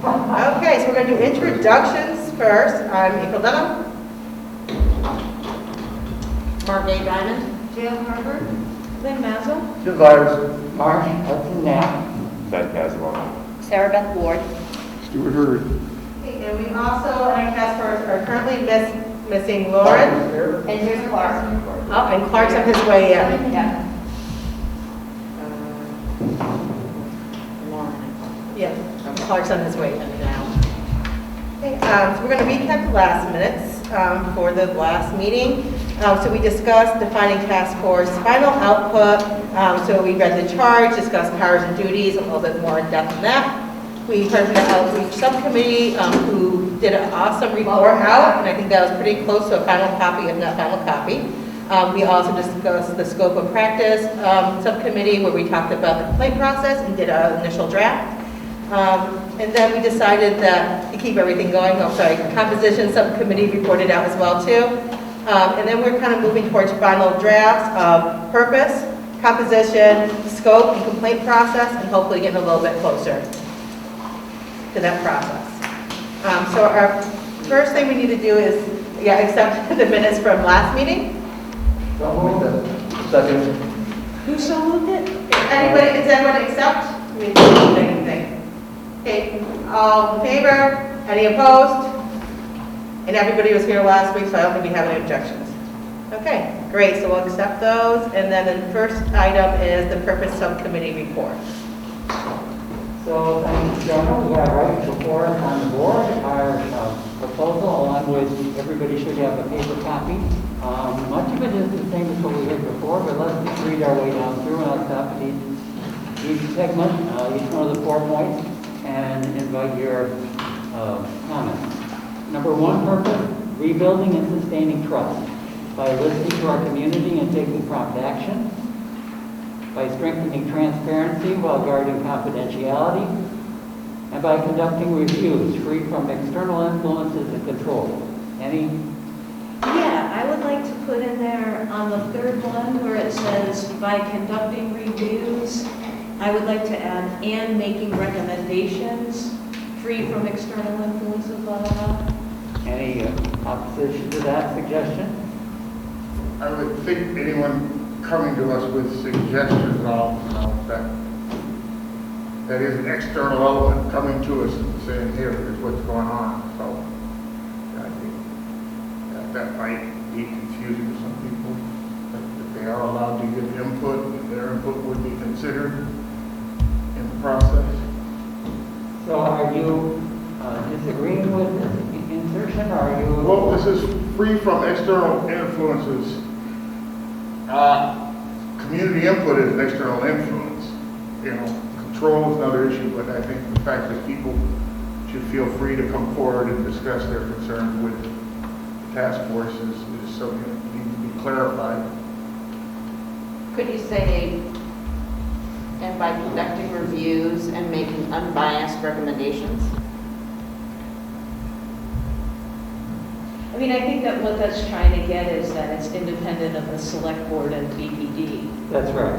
Okay, so we're going to do introductions first. I'm April Dunham. Margay Diamond. Jill Harvard. Lynn Mazza. Jim Byers. Marsh Hudson Knapp. Ben Casabon. Sarah Beth Ward. Stuart Hurd. Okay, and we also, on our Taskforce, are currently missing Lauren. And here's Clark. Oh, and Clark's on his way in. Yeah. Yeah, Clark's on his way in now. Okay, so we're going to recap the last minutes for the last meeting. So we discussed defining task force final output. So we read the charge, discussed powers and duties, a little bit more in depth than that. We heard from the outreach subcommittee who did an awesome report out, and I think that was pretty close to a final copy, if not final copy. We also discussed the scope of practice subcommittee where we talked about the complaint process and did an initial draft. And then we decided that to keep everything going, composition subcommittee reported out as well too. And then we're kind of moving towards final drafts of purpose, composition, scope, and complaint process, and hopefully getting a little bit closer to that process. So our first thing we need to do is, accept the minutes from last meeting. Second. Who so moved it? Does anyone accept? We didn't do anything. Okay, all in favor? Any opposed? And everybody was here last week, so I don't think we have any objections. Okay, great, so we'll accept those. And then the first item is the purpose subcommittee report. So, thank you, General. We have right before us on the board our proposal, along with everybody should have a paper copy. Much of it is the same as what we had before, but let's just read our way down through, and I'll stop at each segment, each one of the 4 points, and invite your comments. Number 1 purpose, rebuilding and sustaining trust by listening to our community and taking prompt action, by strengthening transparency while guarding confidentiality, and by conducting reviews free from external influences and control. Any? Yeah, I would like to put in there on the 3rd one where it says by conducting reviews, I would like to add and making recommendations free from external influences, blah, blah, blah. Any opposition to that suggestion? I would think anyone coming to us with suggestions on that is an external element coming to us and saying, here, here's what's going on. So I think that might be confusing to some people. But if they are allowed to give input, their input would be considered in the process. So are you disagreeing with this insertion, or are you? Well, this is free from external influences. Community input is an external influence. Control is another issue, but I think the fact that people should feel free to come forward and discuss their concerns with the task force is something that needs to be clarified. Could you say, and by conducting reviews and making unbiased recommendations? I mean, I think that what that's trying to get is that it's independent of the select board and BPD. That's right.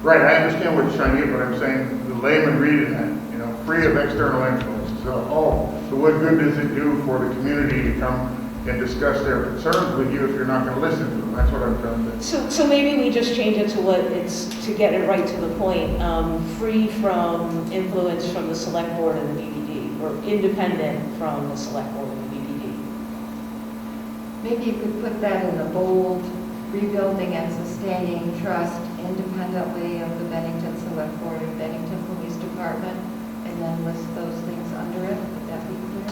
Right, I understand what you're trying to get, but I'm saying the layman reading that, free of external influences. So what good does it do for the community to come and discuss their concerns with you if you're not going to listen to them? That's what I'm trying to say. So maybe we just change it to what it's, to get it right to the point, free from influence from the select board and the BPD, or independent from the select board and the BPD. Maybe you could put that in the bold, rebuilding and sustaining trust independently of the Bennington Select Board and Bennington Police Department, and then list those things under it. Would that be clear?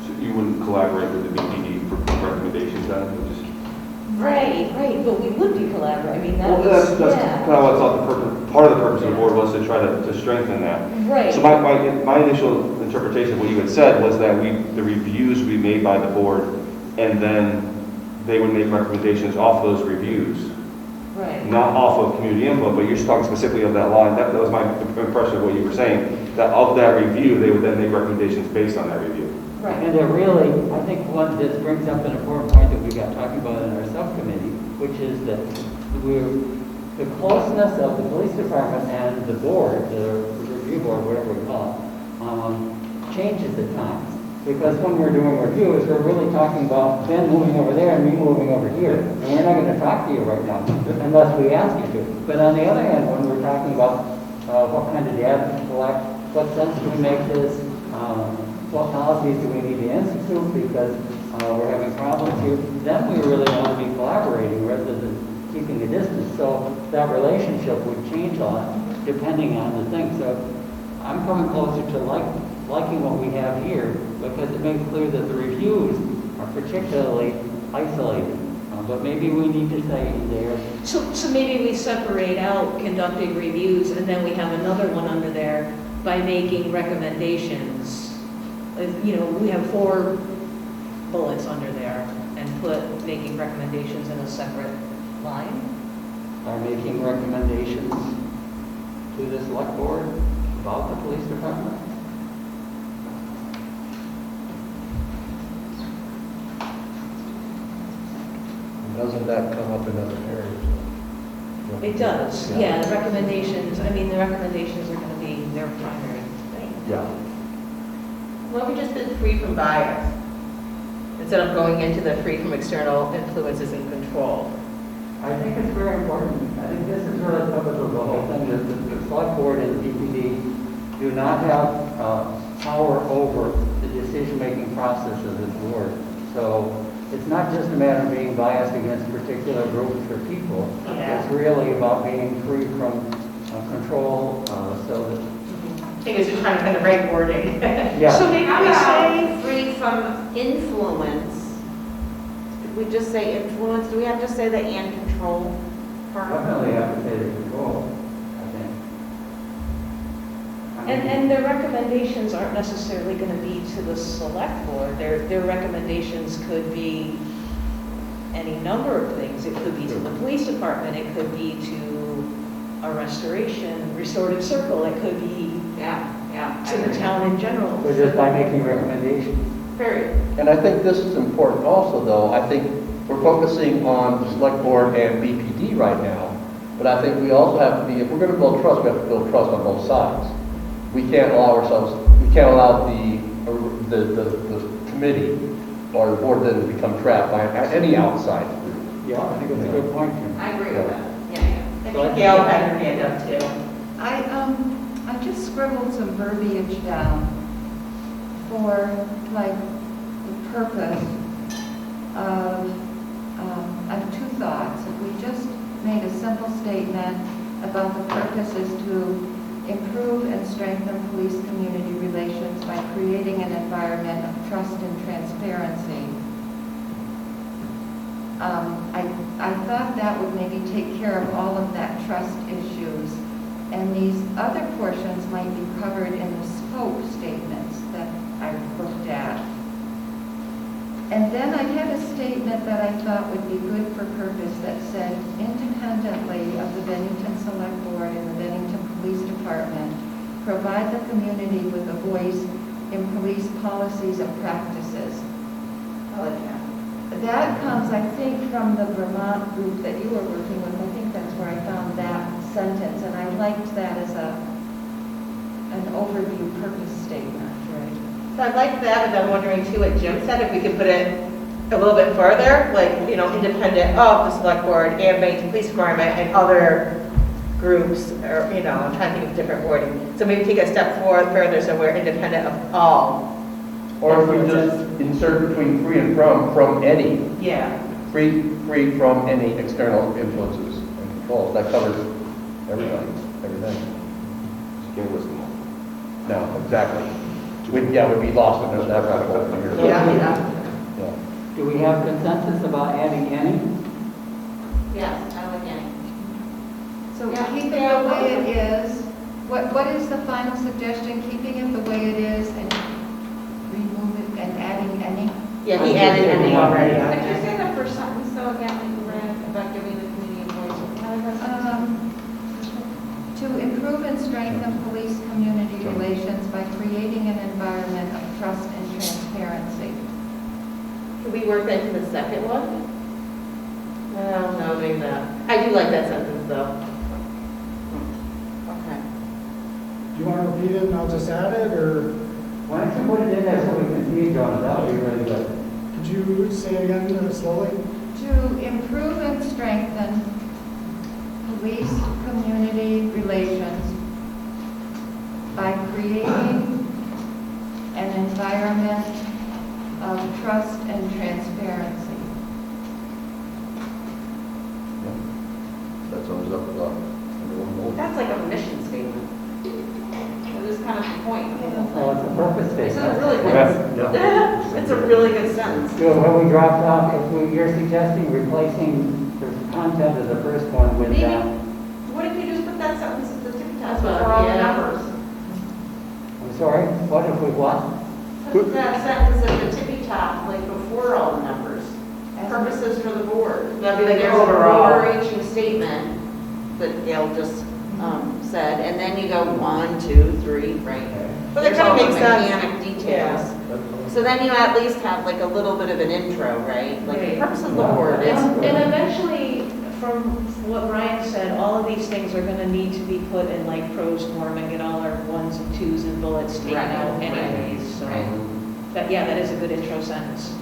So you wouldn't collaborate with the BPD for recommendations then? You'll just... Right, but we would be collaborating. I mean, that's kind of what I thought the purpose, part of the purpose of the board was to try to strengthen that. Right. So my initial interpretation of what you had said was that the reviews would be made by the board, and then they would make recommendations off those reviews. Right. Not off of community input, but you're talking specifically of that line. That was my impression of what you were saying, that of that review, they would then make recommendations based on that review. Right. And it really, I think this brings up an important point that we got talking about in our subcommittee, which is that the closeness of the police department and the board, the review board, whatever we call it, changes at times. Because when we're doing reviews, we're really talking about Ben moving over there and me moving over here. And we're not going to talk to you right now unless we ask you to. But on the other hand, when we're talking about what kind of data to collect, what sense do we make this, what policies do we need to institute because we're having problems here, then we really want to be collaborating rather than keeping a distance. So that relationship would change a lot depending on the thing. So I'm coming closer to liking what we have here because it makes clear that the reviews are particularly isolated. But maybe we need to say in there. So maybe we separate out conducting reviews and then we have another one under there by making recommendations. We have 4 bullets under there and put making recommendations in a separate line. Are making recommendations to the select board about the police department? Doesn't that come up in other areas? It does, yeah, the recommendations are going to be their primary thing. Yeah. Well, we just did free from bias, instead of going into the free from external influences and control. I think it's very important. I think this is really pivotal, the whole thing, that the select board and the DPD do not have power over the decision-making process of this board. So it's not just a matter of being biased against particular groups or people. Yeah. It's really about being free from control, so that. I think it's just trying to find the right wording. Yeah. So maybe How we about say, free from influence? Did we just say influence? Do we have to say the and control part? Definitely have to say the control, I think. I mean, and the recommendations aren't necessarily going to be to the select board. Their recommendations could be any number of things. It could be to the police department. It could be to a restorative circle. It could be Yeah. to the town in general. So just by making recommendations. Period. And I think this is important also, though. I think we're focusing on the select board and BPD right now, but I think we also have to be, if we're going to build trust, we have to build trust on both sides. We can't allow the committee or the board then to become trapped by any outside group. Yeah, I think it's a good point, Jim. I agree with that. Yeah. I think Gail had her hand up too. I just scribbled some verbiage down for like the purpose of, I have 2 thoughts. If we just made a simple statement about the purpose is to improve and strengthen police-community relations by creating an environment of trust and transparency. I thought that would maybe take care of all of that trust issues, and these other portions might be covered in the scope statements that I looked at. And then I had a statement that I thought would be good for purpose that said, independently of the Bennington Select Board and the Bennington Police Department, provide the community with a voice in police policies and practices. I like that. That comes, I think, from the Vermont group that you were working with. I think that's where I found that sentence, and I liked that as an overview purpose statement. So I'd like that, but I'm wondering too what Jim said, if we could put it a little bit further, like, independent of the select board and Bennington Police Department and other groups, or, I'm trying to think of different wording. So maybe take a step further, so we're independent of all. Or if we just insert between free and from any, Yeah. free from any external influences and controls. That covers everything. Just give us them all. No, exactly. We'd be lost in that rabbit hole here. Yeah. Do we have consensus about adding any? Yes, I like any. So Yeah. keep it the way it is. What is the final suggestion? Keeping it the way it is and remove it and adding any? Yeah, he added any already. Could you say the first sentence, though, again, that you read about giving the community a voice? How does that sound? To improve and strengthen police-community relations by creating an environment of trust and transparency. Could we work into the second one? Well, no, doing that. I do like that sentence, though. Okay. Do you want to repeat it and I'll just add it, or Why don't you put it in there so we can see it, Jonah? That would be really good. could you say it again slowly? To improve and strengthen police-community relations by creating an environment of trust and transparency. That sums up the, everyone. That's like a mission statement. That is kind of the point. Oh, it's a purpose It's statement. a really good, it's a really good sentence. So when we dropped off, you're suggesting replacing the content of the first one with Maybe. that. What if you just put that sentence at the tippy top That's what- for all the yeah. numbers? I'm sorry, what if we what? Put that sentence at the tippy top, like before all the numbers. Purposes for the board. That'd be like There's a overall. overarching statement that Gail just said, and then you go 1, 2, 3, right? But that There's kind all of the makes sense. mechanic details. So then you at least have like a little bit of an intro, right? Like the Right. purpose of the board is. And eventually, from what Brian said, all of these things are gonna need to be put in like pros form and get all our 1s and 2s and bullets taken Right, out right, anyways, so. right. That, yeah, that is a good intro sentence.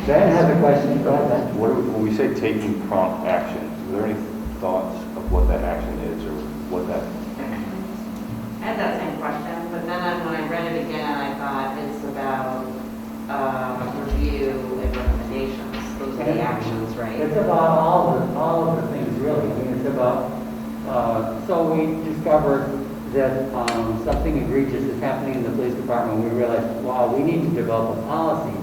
Ben has a question, go ahead, Ben. When we say taking prompt action, are there any thoughts of what that action is or what that? I had that same question, but then when I read it again, I thought it's about review and recommendations. Those are the actions, right? It's about all of the things really. I mean, it's about, so we discovered that something egregious is happening in the police department. We realized, wow, we need to develop a policy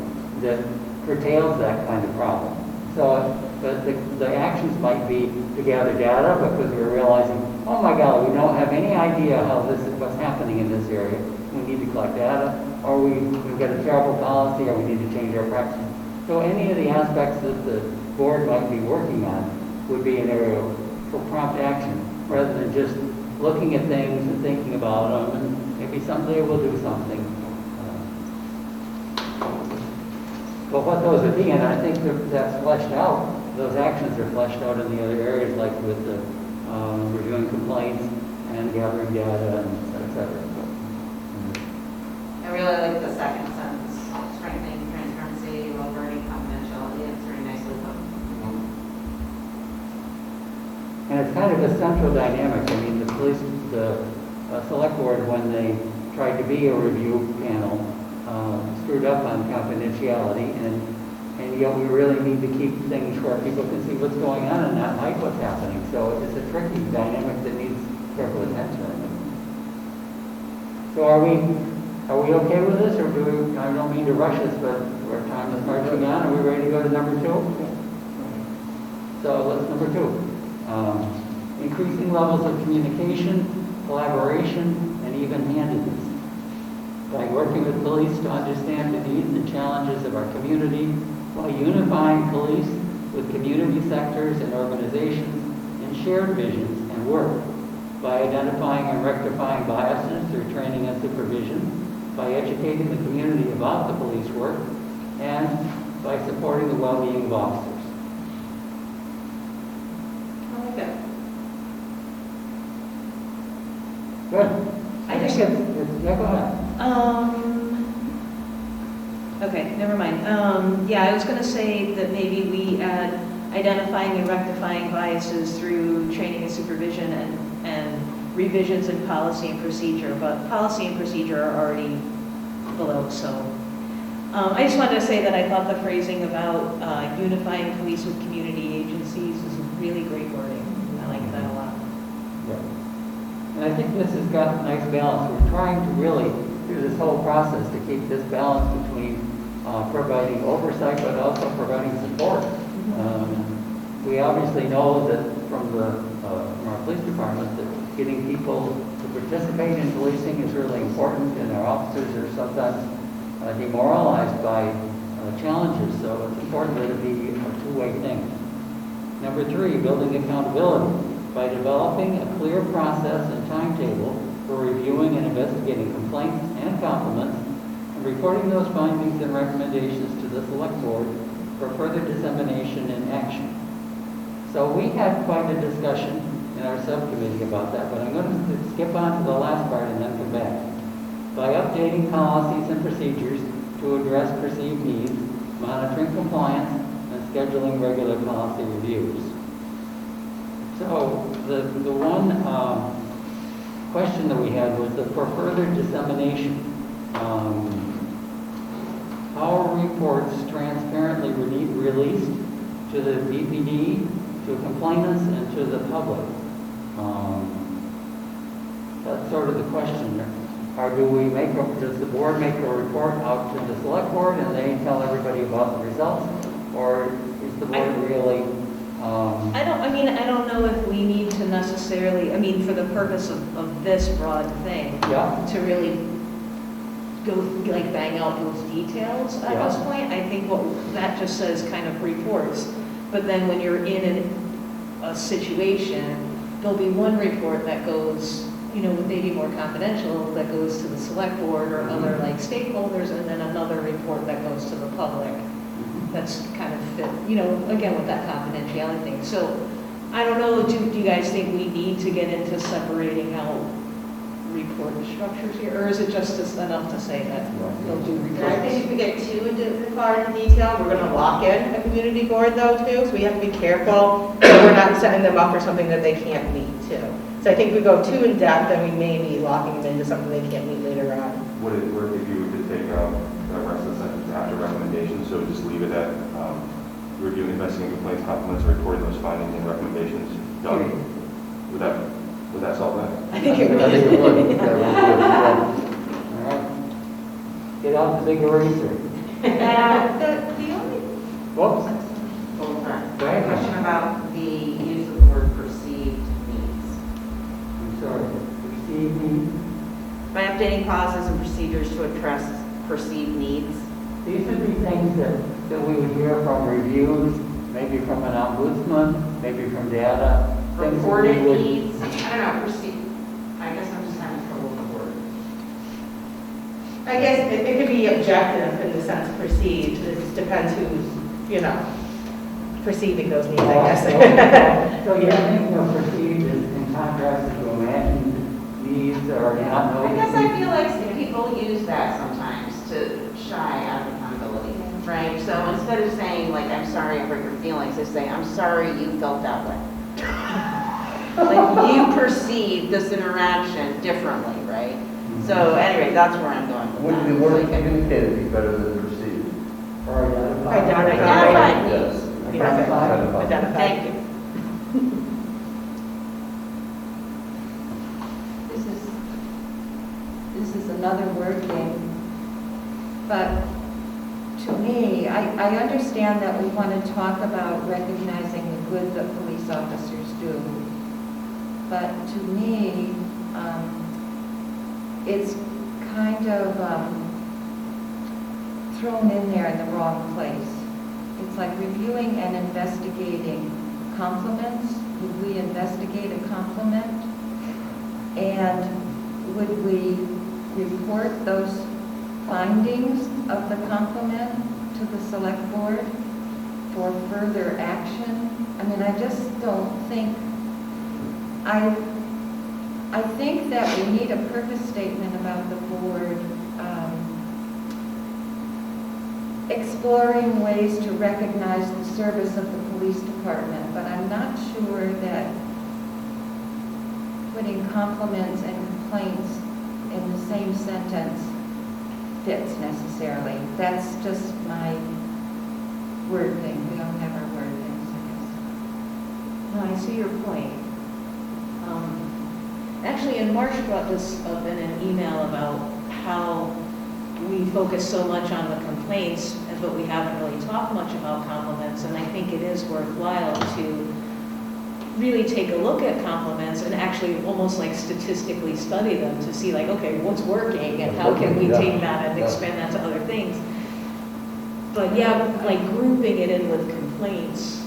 that curtails that kind of problem. So the actions might be to gather data because we're realizing, oh my God, we don't have any idea how this is what's happening in this area. We need to collect data, or we've got a terrible policy, or we need to change our practice. So any of the aspects that the board might be working on would be an area for prompt action, rather than just looking at things and thinking about them, and maybe someday we'll do something. But what those would be, and I think that's fleshed out, those actions are fleshed out in the other areas, like with the reviewing complaints and gathering data, and et cetera. I really like the second sentence, strengthening transparency while burning confidentiality. It's very nicely put. And it's kind of a central dynamic. I mean, the select board, when they tried to be a review panel, screwed up on confidentiality, and yet we really need to keep things where people can see what's going on and not hide what's happening. So it's a tricky dynamic that needs careful attention. So are we okay with this, or do we, I don't mean to rush us, but our time is marching on. Are we ready to go to number 2? So let's number 2. Increasing levels of communication, collaboration, and even-handedness. By working with police to understand the needs and challenges of our community, while unifying police with community sectors and organizations in shared visions and work, by identifying and rectifying biases through training and supervision, by educating the community about the police work, and by supporting the well-being of officers. I like that. Good. I just- think it's yeah, go ahead. Okay, never mind. Yeah, I was gonna say that maybe we add identifying and rectifying biases through training and supervision and revisions in policy and procedure, but policy and procedure are already below, so. I just wanted to say that I thought the phrasing about unifying police with community agencies is really great wording. I like that a lot. Yeah. And I think this has got a nice balance. We're trying to really, through this whole process, to keep this balance between providing oversight but also providing support. We obviously know that from our police department that getting people to participate in policing is really important, and our officers are sometimes demoralized by challenges, so it's important that it be a two-way thing. Number 3, building accountability by developing a clear process and timetable for reviewing and investigating complaints and compliments, and reporting those findings and recommendations to the select board for further dissemination and action. So we had quite a discussion in our subcommittee about that, but I'm going to skip on to the last part and then come back. By updating policies and procedures to address perceived needs, monitoring compliance, and scheduling regular policy reviews. So the one question that we had was for further dissemination. How are reports transparently released to the BPD, to complainants, and to the public? That's sort of the question. Or does the board make a report out to the select board and they tell everybody about the results? Or is the board really... I don't know if we need to necessarily, for the purpose of this broad thing, Yeah. to really go, like, bang out those details at Yeah. this point. I think that just says kind of reports. But then when you're in a situation, there'll be one report that goes, maybe more confidential, that goes to the select board or other like stakeholders, and then another report that goes to the public. That's kind of fit, again, with that confidentiality thing. So I don't know, do you guys think we need to get into separating out report structures here? Or is it just enough to say that they'll do And reports? I think if we get too far into detail, we're going to lock in a community board though too, so we have to be careful that we're not setting them up for something that they can't meet too. So I think if we go too in depth, then we may be locking them into something they can't meet later on. Would it work if you could take the rest of the sentence after recommendations, so just leave it at reviewing, investigating complaints, compliments, or reporting those findings and recommendations done? Would that solve that? I think it I would. think it would. Yeah, we would. All right. Get out the big eraser. The only, Whoops. Hold on. Go ahead. Question about the use of the word perceived needs. I'm sorry. Perceived needs. By updating policies and procedures to address perceived needs. These would be things that we would hear from reviews, maybe from an ombudsman, maybe from data. things that we Reported would- needs, I don't know, perceived, I guess I'm just having trouble with the word. I guess it could be objective in the sense perceived, it just depends who's, perceiving those needs, I guess. So you think perceived is in contrast to imagined needs or not I knowing? guess I feel like people use that sometimes to shy out of accountability, right? So instead of saying, like, I'm sorry I hurt your feelings, they say, I'm sorry you felt that way. Like, you perceive this interaction differently, right? So anyway, that's where I'm going with Wouldn't that. the word Like, communicated be better than perceived? Or Identify. Identified Yes. needs. Identify. Thank you. This is another word game. But to me, I understand that we want to talk about recognizing the good that police officers do. But to me, it's kind of thrown in there in the wrong place. It's like reviewing and investigating compliments. Would we investigate a compliment? And would we report those findings of the compliment to the select board for further action? I just don't think, I think that we need a purpose statement about the board exploring ways to recognize the service of the police department, but I'm not sure that putting compliments and complaints in the same sentence fits necessarily. That's just my word thing. We don't have our word things, I No, I see your point. Actually, and Marsh brought this up in an email about how we focus so much on the complaints, but we haven't really talked much about compliments, and I think it is worthwhile to really take a look at compliments and actually almost like statistically study them to see like, okay, what's working and how can we take that and expand that to other things. But yeah, like grouping it in with complaints.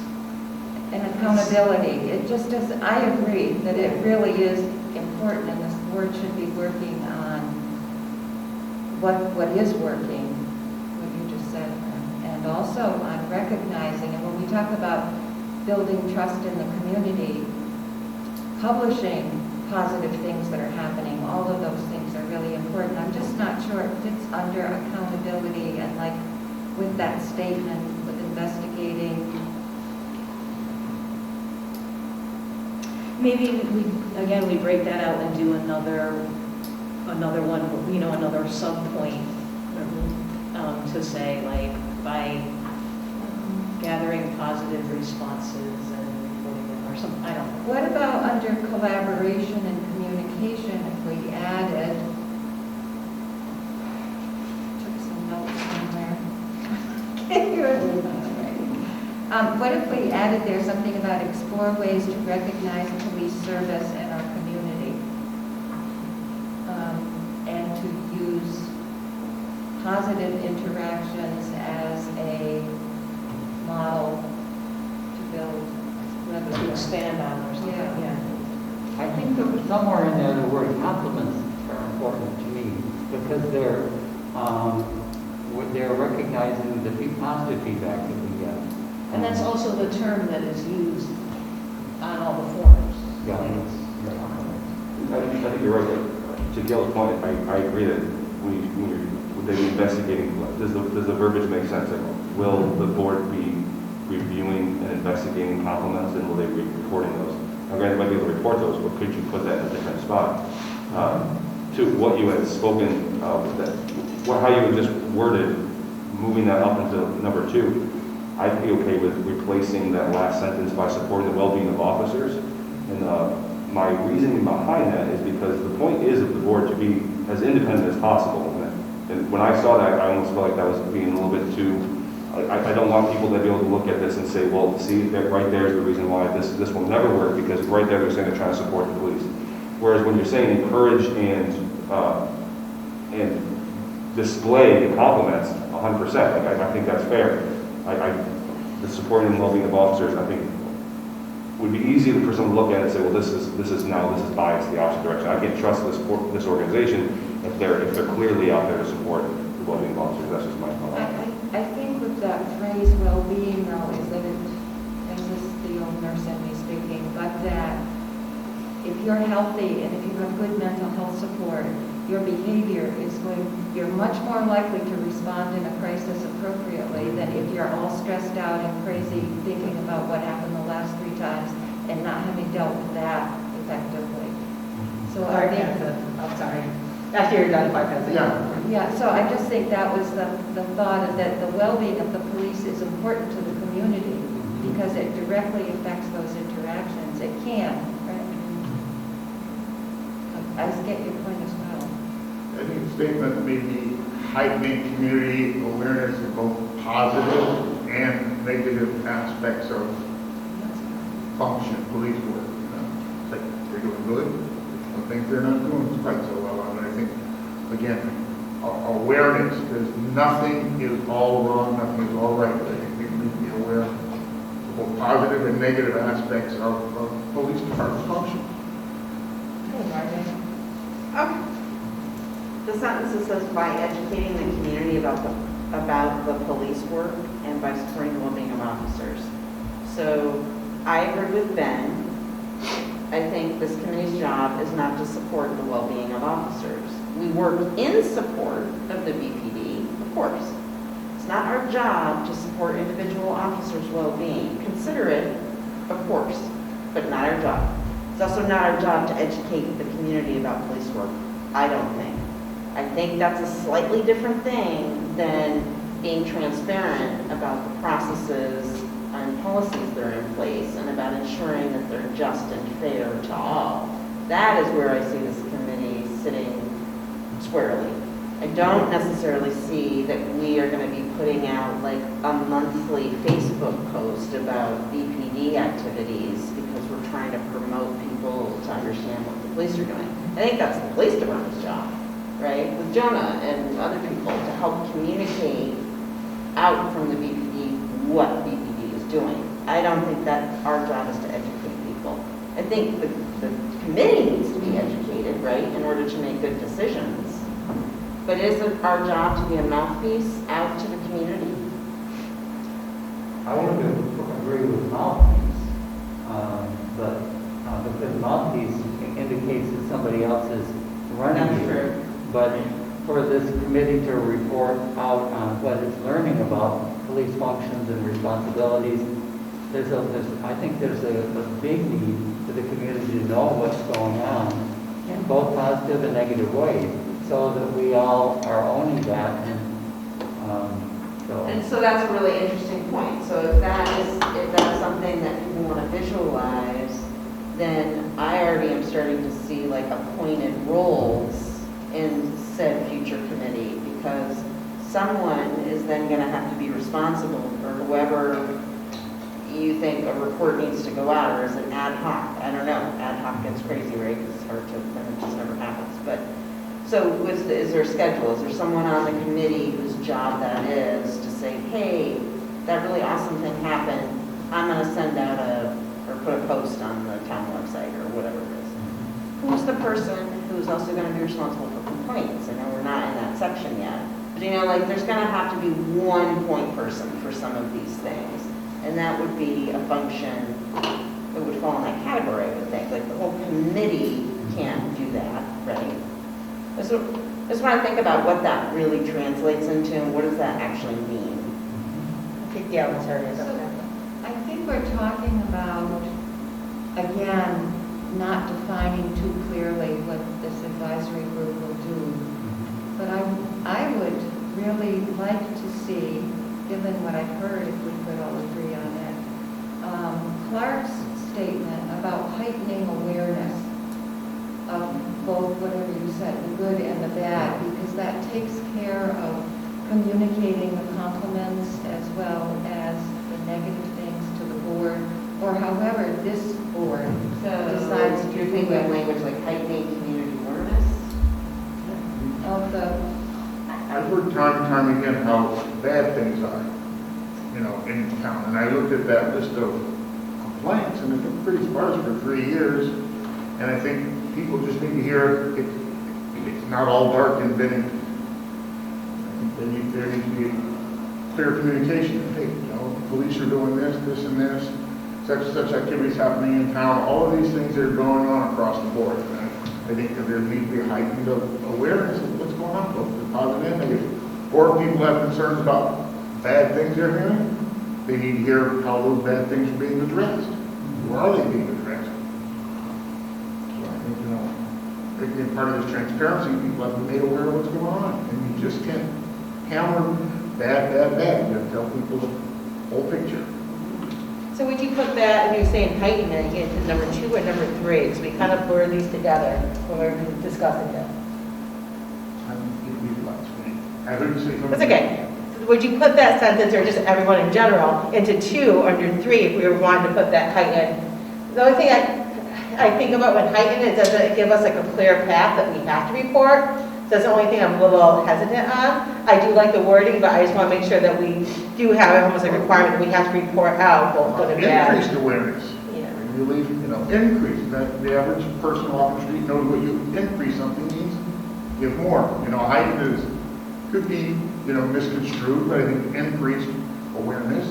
guess. And accountability, it just does, I agree that it really is important and this board should be working on what is working, what you just said, and also on recognizing, and when we talk about building trust in the community, publishing positive things that are happening, all of those things are really important. I'm just not sure it fits under accountability and like with that statement, with investigating. Maybe we break that out and do another one, another sub-point to say like by gathering positive responses and reporting them or something, I don't know. What about under collaboration and communication if we added, took some notes somewhere. What if we added there something about explore ways to recognize police service in our community? And to use positive interactions as a model to build To expand on or something, yeah. I think that somewhere in there, the word compliments are important to me, because they're recognizing the positive feedback that we get. And that's also the term that is used on all the forms. Yeah. I think you're right. To Gil's point, I agree that when they're investigating, does the verbiage make sense? Like, will the board be reviewing and investigating compliments, and will they be reporting those? Now, granted, they might be able to report those, but could you put that in a different spot? To what you had spoken of, how you had just worded, moving that up into number 2, I'd be okay with replacing that last sentence by supporting the well-being of officers. And my reasoning behind that is because the point is of the board to be as independent as possible. And when I saw that, I almost felt like that was being a little bit too, I don't want people to be able to look at this and say, well, see, that right there is the reason why this will never work, because right there they're saying they're trying to support the police. Whereas when you're saying encourage and display the compliments 100%, like, I think that's fair. The supporting and well-being of officers, I think, would be easy for someone to look at it and say, well, this is biased the opposite direction. I can't trust this organization if they're clearly out there to support the well-being of officers. That's just my thought. I think with that phrase well-being though, is that it, and this is the old nurse in me speaking, but that if you're healthy and if you have good mental health support, your behavior you're much more likely to respond in a crisis appropriately than if you're all stressed out and crazy thinking about what happened the last 3 times and not having dealt with that effectively. So I think, I'm sorry. After you're done, Clark, yeah, so I just think that was the thought of that the well-being of the police is important to the community because it directly affects those interactions. It can, right? I get your point as well. I think the statement may be heightening community awareness of both positive and negative aspects of function, police work. It's like they're doing good. I think they're not doing quite so well. I think, again, awareness, because nothing is all wrong, nothing is all right. I think we need to be aware of both positive and negative aspects of police department function. Okay. The sentence that says by educating the community about the police work and by supporting the well-being of officers. So I agree with Ben. I think this committee's job is not to support the well-being of officers. We work in support of the BPD, of course. It's not our job to support individual officers' well-being. Consider it, of course, but not our job. It's also not our job to educate the community about police work, I don't think. I think that's a slightly different thing than being transparent about the processes and policies that are in place and about ensuring that they're just and fair to all. That is where I see this committee sitting squarely. I don't necessarily see that we are going to be putting out like a monthly Facebook post about BPD activities because we're trying to promote people to understand what the police are doing. I think that's the police department's job, right? With Jonah and other people to help communicate out from the BPD what BPD is doing. I don't think that our job is to educate people. I think the committee needs to be educated, right, in order to make good decisions. But is it our job to be a mouthpiece out to the community? I wouldn't agree with mouthpiece, but because mouthpiece indicates that somebody else is running That's it. true. But for this committee to report out on what it's learning about police functions and responsibilities, I think there's a big need for the community to know what's going on in both positive and negative ways, so that we all are owning that. And so that's a really interesting point. So if that's something that people want to visualize, then I already am starting to see like appointed roles in said future committee, because someone is then going to have to be responsible for whoever you think a report needs to go out, or is it ad hoc? I don't know. Ad hoc gets crazy, right? Because it's hard to, and it just never happens. But so is there a schedule? Is there someone on the committee whose job that is to say, hey, that really awesome thing happened. I'm going to send out or put a post on the town website or whatever it is. Who's the person who's also going to be responsible for complaints? I know we're not in that section yet. But like there's going to have to be one point person for some of these things. And that would be a function that would fall in that category, I would think. Like the whole committee can't do that, right? So I just want to think about what that really translates into and what does that actually mean. I think Gail was already up there. I think we're talking about, again, not defining too clearly what this advisory group will do. But I would really like to see, given what I've heard, if we could all agree on it, Clark's statement about heightening awareness of both, whatever you said, the good and the bad, because that takes care of communicating the compliments as well as the negative things to the board, or however this board decides to you're do thinking of it. language like heightening community awareness? Of the, I've heard time and time again how bad things are, in town. And I looked at that list of complaints, and it's been pretty sparse for 3 years. And I think people just need to hear it's not all dark in Bennington. I think there needs to be clear communication. Hey, police are doing this, and this, such activities happening in town. All of these things are going on across the board. And I think that there needs to be a heightened awareness of what's going on, both the positive and negative. Or if people have concerns about bad things they're hearing, they need to hear how those bad things are being addressed. Where are they being addressed? So I think, again, part of this transparency, people have to be made aware of what's going on. And you just can't hammer bad. You have to tell people the whole picture. So would you put that, and you're saying heighten it, into number 2 or number 3? Because we kind of blur these together when we're discussing it. I heard you say something. That's okay. Would you put that sentence, or just everyone in general, into 2 under 3 if we were wanting to put that heighten? The only thing I think about when heighten, it doesn't give us like a clear path that we have to report. So that's the only thing I'm a little hesitant on. I do like the wording, but I just want to make sure that we do have almost like a requirement that we have to report out both good and bad. Increased awareness. Yeah. You believe, increase, that the average person off the street knows what you increase something means. Give more. Heightened could be, misconstrued, but I think increased awareness.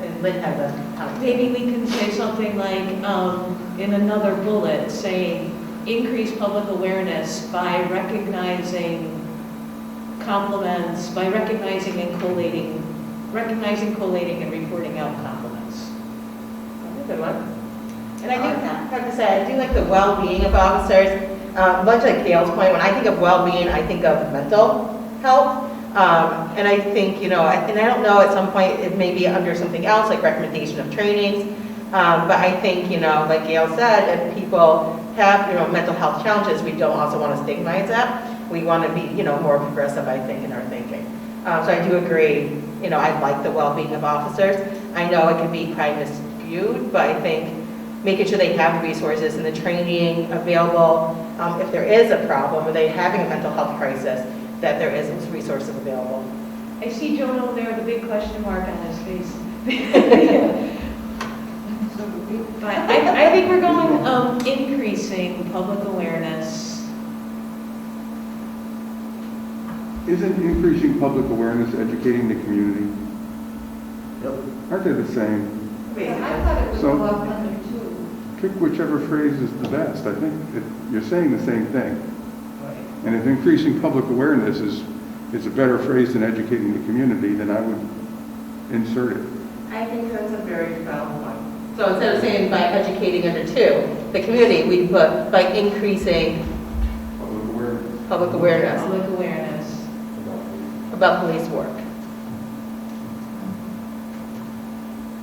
And Lynn has a comment. Maybe we can say something like, in another bullet, saying, increase public awareness by recognizing compliments, by recognizing, collating, and reporting out compliments. That's a good one. And I do have to say, I do like the well-being of officers. Much like Gail's point, when I think of well-being, I think of mental health. And I think, and I don't know, at some point it may be under something else, like recommendation of trainings. But I think, like Gail said, if people have, mental health challenges, we don't also want to stigmatize that. We want to be, more progressive, I think, in our thinking. So I do agree, I like the well-being of officers. I know it can be probably misviewed, but I think making sure they have the resources and the training available, if there is a problem, or they're having a mental health crisis, that there is those resources available. I see Joan over there with a big question mark on his face. But I think we're going increasing public awareness Isn't increasing public awareness educating the community? Yep. Aren't they the same? I thought it would So- go up under 2. Pick whichever phrase is the best. I think you're saying the same thing. And if increasing public awareness is a better phrase than educating the community, then I would insert it. I think that's a very valid point. So instead of saying by educating under 2, the community, we put by increasing Public awareness. public awareness Public awareness. about police work.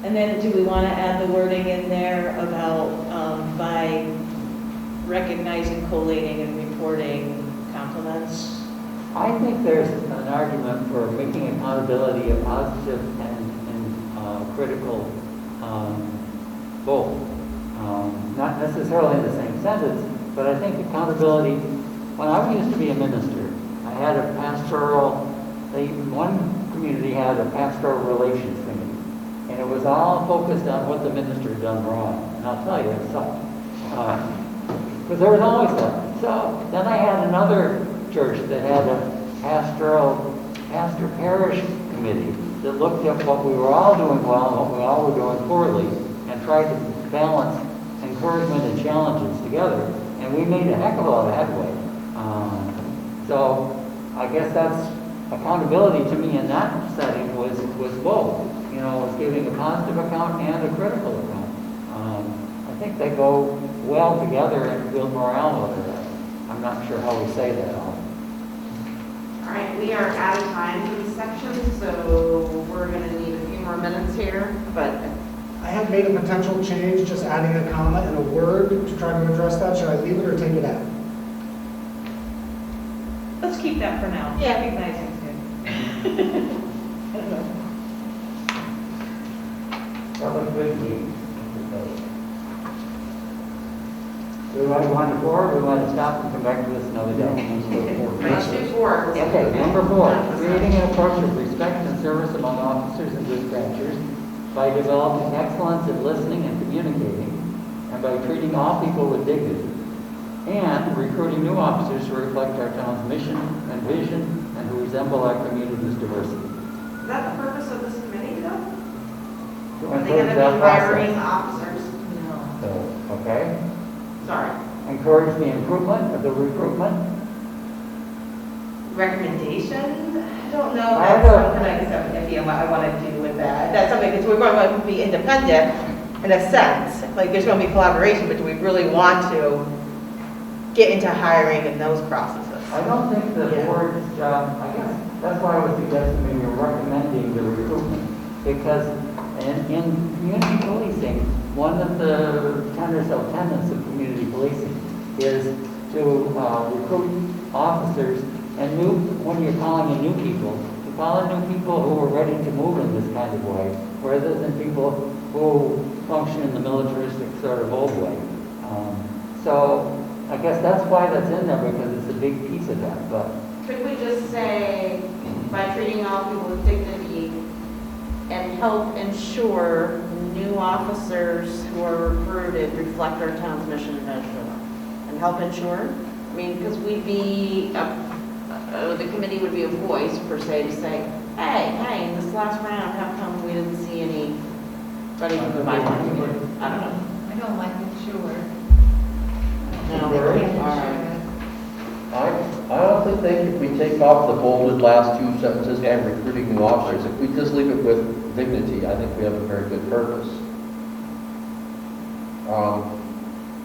And then do we want to add the wording in there about by recognizing, collating, and reporting compliments? I think there's an argument for making accountability a positive and critical both. Not necessarily in the same sentence, but I think accountability, when I used to be a minister, I had a pastoral, one community had a pastoral relations committee, and it was all focused on what the minister had done wrong. And I'll tell you, it sucked. Because there was always that. So then I had another church that had a pastor parish committee that looked at what we were all doing well and what we all were doing poorly and tried to balance encouragement and challenges together. And we made a heck of a lot of headway. So I guess that's accountability to me in that setting was both. You know, was giving a positive account and a critical account. I think they go well together and build morale over that. I'm not sure how we say that all. All right, we are out of time for this section, so we're going to need a few more minutes here, but I have made a potential change, just adding a comma and a word to try to address that. Should I leave it or take it out? Let's keep that for now. Yeah. Recognizing too. I don't know. That was good meeting. Do I want to forward, or do I want to stop and come back to this another day? let's do 4. Okay, number 4, creating an approach of respect and service among officers and dispatchers by developing excellence in listening and communicating, and by treating all people with dignity, and recruiting new officers who reflect our town's mission and vision and who resemble our community's diversity. Is that the purpose of this committee, though? To Are they going to encourage be that hiring process. officers? No. So, okay? Sorry. Encourage the improvement of the recruitment. Recommendations? I don't know. I That's don't- something I guess I want to do with that. That's something, because we're going to be independent in a sense. Like, there's going to be collaboration, but do we really want to get into hiring and those processes? I don't think the Yeah. board's job, I guess, that's why I was suggesting maybe recommending the recruitment. Because in community policing, one of the tenets of community policing is to recruit officers and when you're calling in new people, to call in new people who are ready to move in this kind of way, rather than people who function in the militaristic sort of old way. So I guess that's why that's in there, because it's a big piece of that. But Could we just say, by treating all people with dignity and help ensure new officers who are recruited reflect our town's mission and vision? And help ensure? I mean, because we'd be, the committee would be a voice, per se, to say, hey, in this last round, how come we didn't see anybody from the bylaw community? I don't know. I don't like it, sure. No. Sure. All right. I honestly think if we take off the bolded last 2 sentences and recruiting new officers, if we just leave it with dignity, I think we have a very good purpose.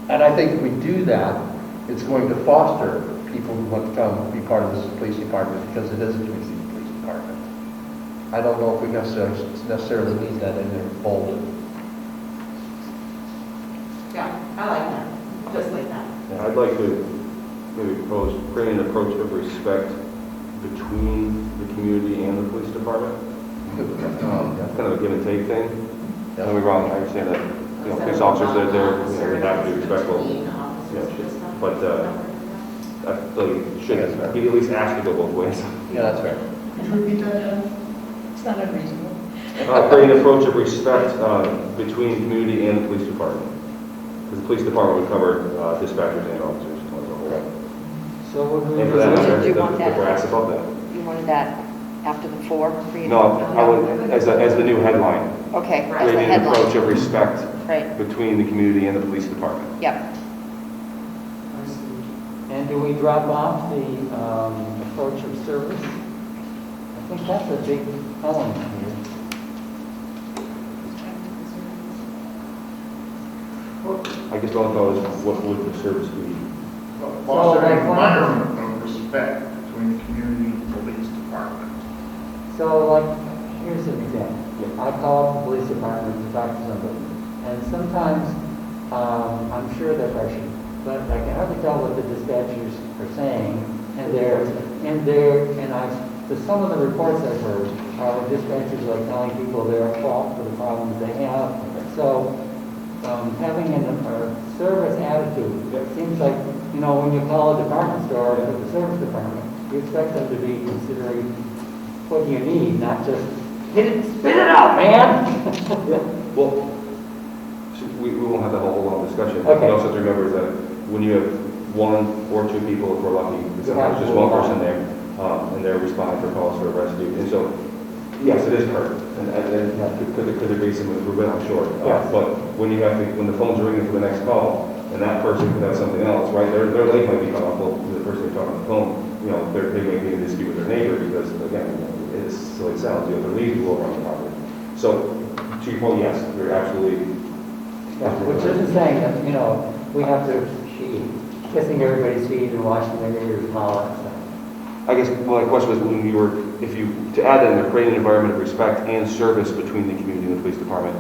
And I think if we do that, it's going to foster people who want to come be part of this police department, because it is a police department. I don't know if we necessarily need that in there bolded. Yeah, I like that. Just like that. I'd like to maybe propose creating an approach of respect between the community and the police department. That's kind of a give and take thing. Don't get me wrong, I understand that, police officers, they have to be respectful. But I feel like you should at least ask to go both ways. Yeah, that's fair. Could you repeat that, Jen? It's not unreasonable. Creating an approach of respect between the community and the police department. Because the police department would cover dispatchers and officers as a whole. so would we And for that matter, Do you the want that? brass above that. You you wanted that after the 4? for you? No, I would, as the new headline, Okay, as the creating an approach headline. of respect Right, between the community and the police department. yep. And do we drop off the approach of service? I think that's a big element here. I guess all thought is, what would the service be? Foster an environment of respect between the community and the police department. So like, here's an example. I call up the police department to talk to somebody. And sometimes, I'm sure that I should, but I can hardly tell what the dispatchers are saying. To some of the reports I've heard, dispatchers are telling people they're at fault for the problems they have. So, having a service attitude, it seems like, when you call a department store or the service department, you expect them to be considering what you need, not just, spit it out, man! Well, so we won't have that whole long discussion. Okay. But also have to remember is that when you have 1 or 2 people, if we're lucky, sometimes just 1 person there, and they're responding for calls for rescue. And so, yes, it is hurt. And could there be some improvement? I'm sure. Yes. But when the phone's ringing for the next call, and that person could have something else, right? Their leg might be cut off. Well, the person you're talking on the phone, they may be in a dispute with their neighbor because, again, it's silly sounds. Their leaves blow around the property. So, to your point, yes, you're absolutely. Which isn't saying that, we have to be kissing everybody's feet and washing their neighbors and all that stuff. I guess my question was to add that in there, create an environment of respect and service between the community and the police department.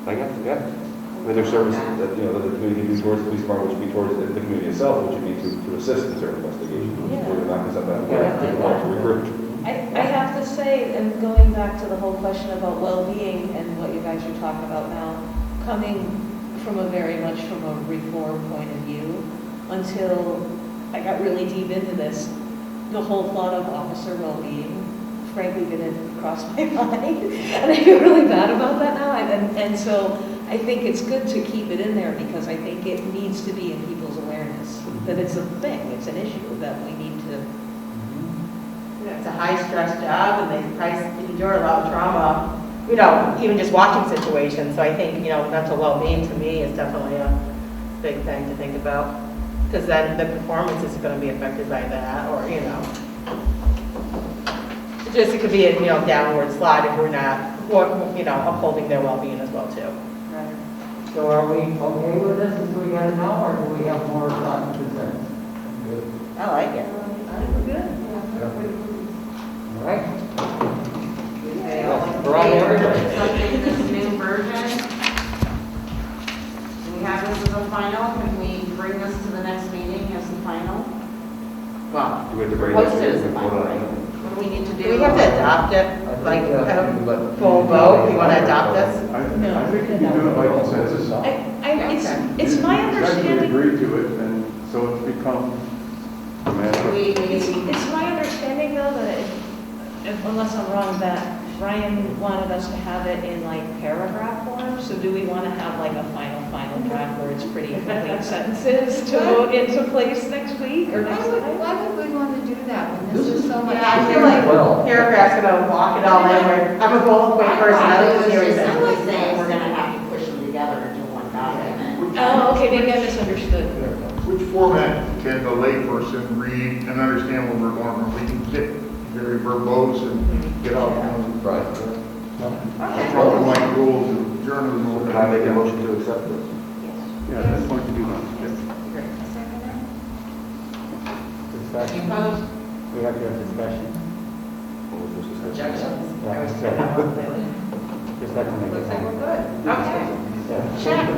I guess, yeah. I mean, there's service that, that the community can do towards the police department, which would be towards the community itself, which would be to assist in certain investigations, Yeah. where they're not going to set that, Yeah. to recruit. I have to say, and going back to the whole question about well-being and what you guys are talking about now, coming from a very much from a reform point of view, until I got really deep into this, the whole thought of officer well-being, frankly, didn't cross my mind, and I feel really bad about that now, and so I think it's good to keep it in there, because I think it needs to be in people's awareness, that it's a thing, it's an issue that we need to. It's a high-stress job, and they probably endure a lot of trauma, even just watching situations. So I think, mental well-being to me is definitely a big thing to think about, because then the performance is going to be affected by that, or, it could be a, downward slide if we're not, upholding their well-being as well, too. Right. So are we okay with this as we got it now, or do we have more thoughts and concerns? Good. I like it. I think we're good. All right. Okay, all in We're on favor of everybody. accepting this new version? Do we have this as a final? Can we bring this to the next meeting as the final? Well, Do we have to bring post this it as in the before final, that? right? What do we need to do? Do we have to adopt it, like, have a full vote? You want to adopt this? I think you can do it by consensus. It's my You understanding. agreed to it, and so it's become a matter of... It's my understanding, though, that unless I'm wrong, that Ryan wanted us to have it in like paragraph form. So do we want to have like a final draft where it's pretty complete sentences to vote into place next week or next time? Why would we want to do that when this is so much? Yeah, I feel like paragraph's going to walk it all in, where I'm a bullet point person, I like to hear It's it. simply saying we're gonna have to push them together into one document. Oh, okay, maybe I misunderstood. Which format can the layperson read and understand where we're going, where we can get very verbose and get out, Right. Roman like rules and journalism. Can I make a motion to accept this? Yeah, that's what you do now. Yes. Discussion. Any opposed? We have to have discussion. What was this discussion? Objections? Yeah, that's right. Just have to make Looks it. like we're good. Okay. Yeah. Check.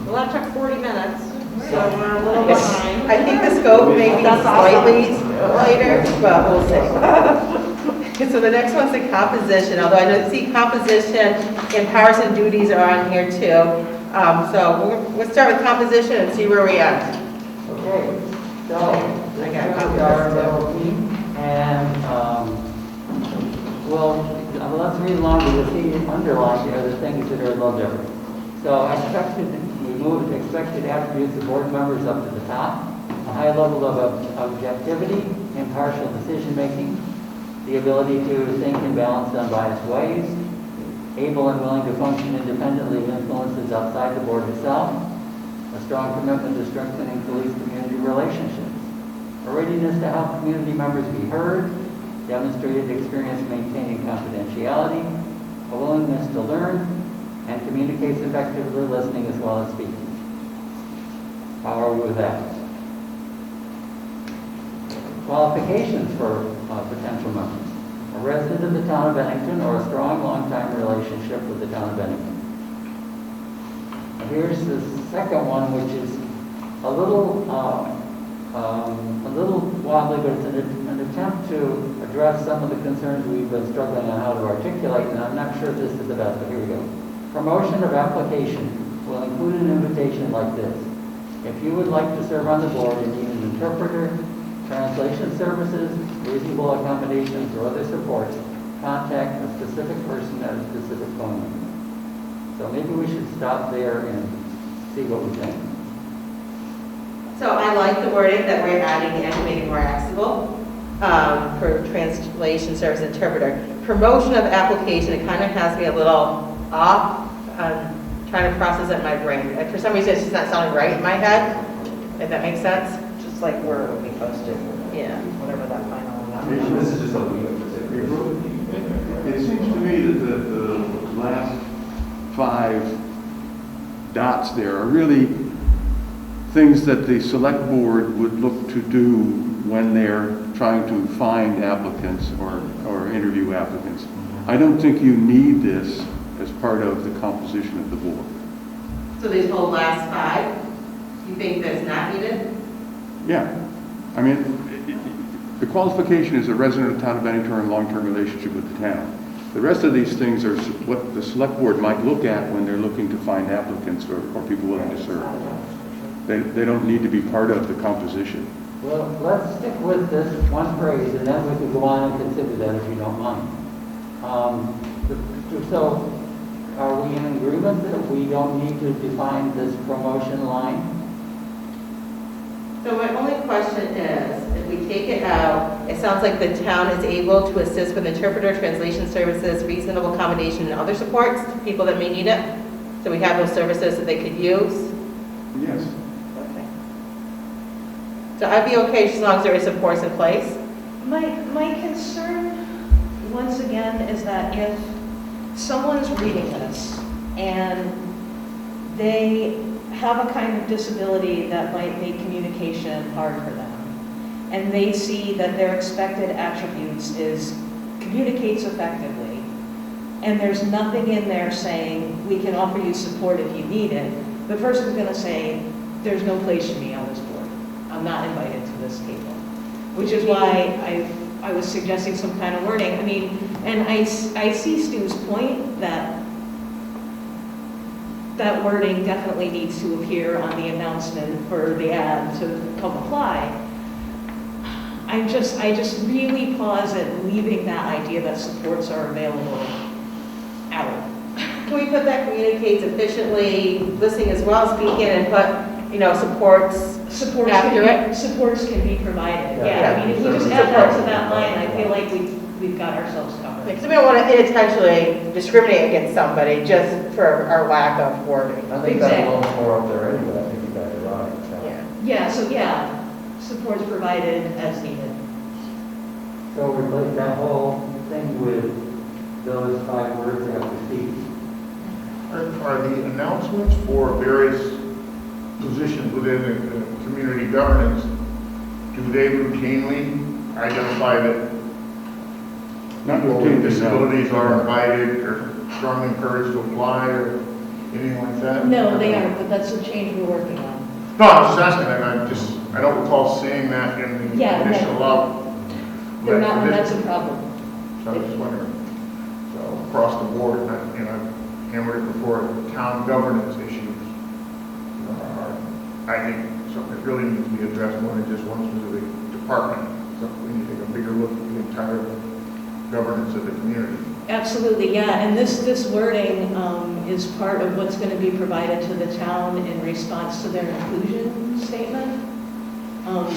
Well, that took 40 minutes, so we're a little behind. I think the scope may be slightly later, but we'll see. So the next one's the composition, although I know, see, composition and powers and duties are on here too. So we'll start with composition and see where we at. Okay, so, I got we are LP, and, well, let's read along, you'll see underlined there the things that are a little different. So we moved expected attributes of board members up to the top, a high level of objectivity, impartial decision-making, the ability to think in balanced, unbiased ways, able and willing to function independently of influences outside the board itself, a strong commitment to strengthening police-community relationships, a readiness to help community members be heard, demonstrated experience maintaining confidentiality, a willingness to learn, and communicates effectively, listening as well as speaking. How are we with that? Qualifications for potential members. A resident of the town of Bennington or a strong long-time relationship with the town of Bennington. And here's the second one, which is a little wobbly, but it's an attempt to address some of the concerns we've been struggling on how to articulate, and I'm not sure if this is the best, but here we go. Promotion of application will include an invitation like this. If you would like to serve on the board and need an interpreter, translation services, reasonable accommodations, or other supports, contact a specific person at a specific phone number. So maybe we should stop there and see what we think. So I like the wording that we're adding and making more accessible for translation service interpreter. Promotion of application, it kind of has me a little off. Trying to process it in my brain. For some reason, it's just not sounding right in my head, if that makes sense. Just like where it would be posted, Yeah. whatever that final number. This is just a legal decision. It seems to me that the last 5 dots there are really things that the select board would look to do when they're trying to find applicants or interview applicants. I don't think you need this as part of the composition of the board. So these whole last 5, you think that's not needed? Yeah. I mean, the qualification is a resident of the town of Bennington or in long-term relationship with the town. The rest of these things are what the select board might look at when they're looking to find applicants or people willing to serve. They don't need to be part of the composition. Well, let's stick with this one phrase, and then we can go on and consider that if you don't mind. So, are we in agreement that we don't need to define this promotion line? So my only question is, if we take it out, it sounds like the town is able to assist with interpreter, translation services, reasonable accommodation, and other supports to people that may need it. So we have those services that they could use. Yes. Okay. So I'd be okay as long as there is supports in place. My concern, once again, is that if someone's reading this and they have a kind of disability that might make communication hard for them, and they see that their expected attributes is communicates effectively, and there's nothing in there saying we can offer you support if you need it, the person's going to say, there's no place for me on this board. I'm not invited to this table. Which is why I was suggesting some kind of wording. I mean, and I see Stu's point that that wording definitely needs to appear on the announcement for the ad to come apply. I just really pause at leaving that idea that supports are available out. Can we put that communicates efficiently, listening as well as speaking, and put, supports after it? Supports can be provided. Yeah. Yeah, I mean, if we just add that to that line, I feel like we've got ourselves covered. Because we don't want to intentionally discriminate against somebody just for our lack of wording. I think that's a little more up there anyway, I think you guys are right. Yeah, supports provided as needed. So replace that whole thing with those 5 words after speech. Are the announcements for various positions within the community governance, do they routinely identify that Not people with routinely, no. disabilities are invited or strongly encouraged to apply or anything like that? No, they aren't, but that's a change we're working on. No, I was just asking, and I don't recall seeing that in the Yeah, initial out. They're not, and that's a problem. So I was just wondering, so across the board, and I've hammered it before, town governance issues I think something that really needs to be addressed more than just one specific department. So we need to take a bigger look at the entire governance of the community. Absolutely, yeah, and this wording is part of what's going to be provided to the town in response to their inclusion statement.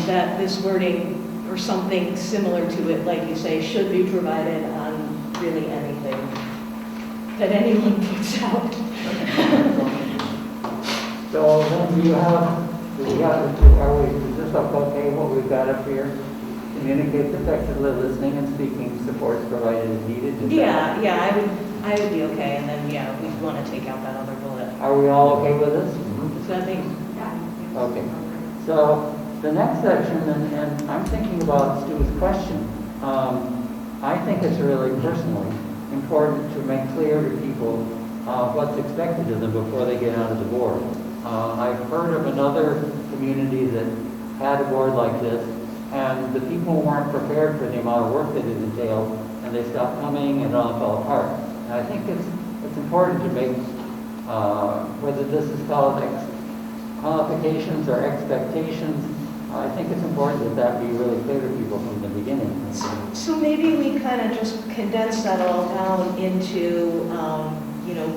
That this wording or something similar to it, like you say, should be provided on really anything that anyone puts out. So then is this okay, what we've got up here? Communicates effectively, listening and speaking, supports provided as needed. Yeah, I would be okay, and then, yeah, we'd want to take out that other bullet. Are we all okay with this? It's gonna be, Okay. So the next section, and I'm thinking about Stu's question. I think it's really personally important to make clear to people what's expected of them before they get onto the board. I've heard of another community that had a board like this, and the people weren't prepared for the amount of work that it entailed, and they stopped coming and it all fell apart. And I think it's important to make, whether this is called qualifications or expectations, I think it's important that that be really clear to people from the beginning. so maybe we kind of just condense that all down into, you know,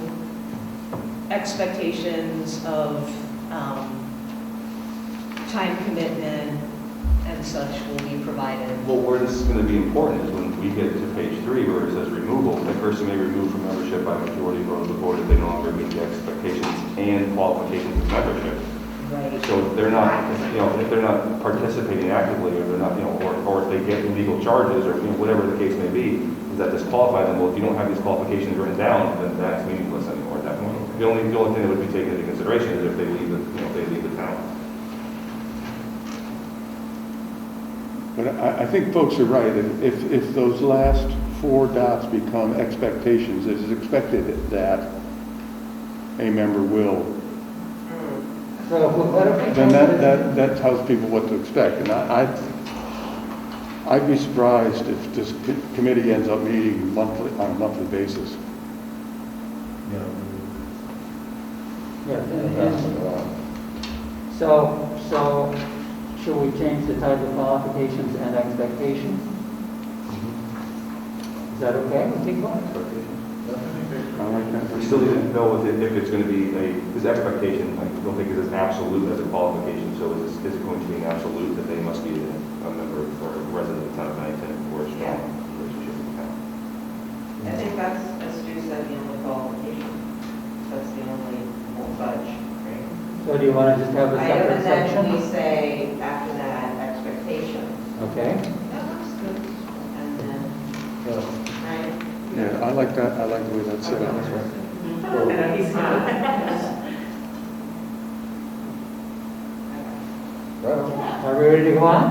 expectations of time commitment and such will be provided. Well, where this is going to be important is when we get to page 3 where it says removal. The person may remove from membership by majority vote of the board if they no longer meet the expectations and qualifications of membership. Right. So if they're not, if they're not participating actively, or they're not, or if they get illegal charges, or whatever the case may be, does that disqualify them? Well, if you don't have these qualifications written down, then that's meaningless anymore at that point. The only thing that would be taken into consideration is if they leave the town. But I think folks are right. If those last 4 dots become expectations, it is expected that a member will. So what if we Then that tells people what to expect. And I'd be surprised if this committee ends up meeting on a monthly basis. So should we change the title qualifications and expectations? Is that okay with people? I like that. We still need to know if it's going to be this expectation, I don't think is as absolute as a qualification. So is it going to be an absolute that they must be a member or a resident of the town of Bennington or a strong relationship with the town? I think that's, as Stu said, the only qualification. That's the only budge, right? So do you want to just have a separate And then section? we say after that, expectation. Okay. That looks good. And then, right? Yeah, I like that. I like the way that's set up. Are we ready to go on?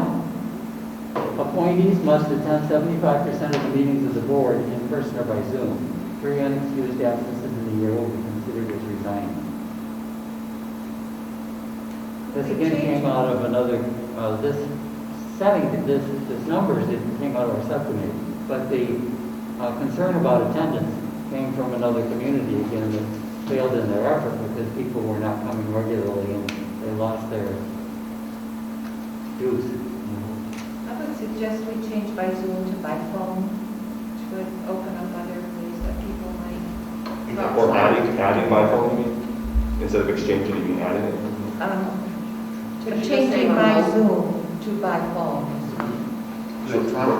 Appointees must attend 75% of the meetings of the board in person or by Zoom. 3 unexcused absences in a year will be considered as resigning. This again came out of another, this numbers, it came out of our subcommittee. But the concern about attendance came from another community again that failed in their effort because people were not coming regularly and they lost their dues. I would suggest we change by Zoom to by phone, which would open up other ways that people might. Or adding by phone, you mean? Instead of exchanging, you mean adding it? Changing by Zoom to by phone.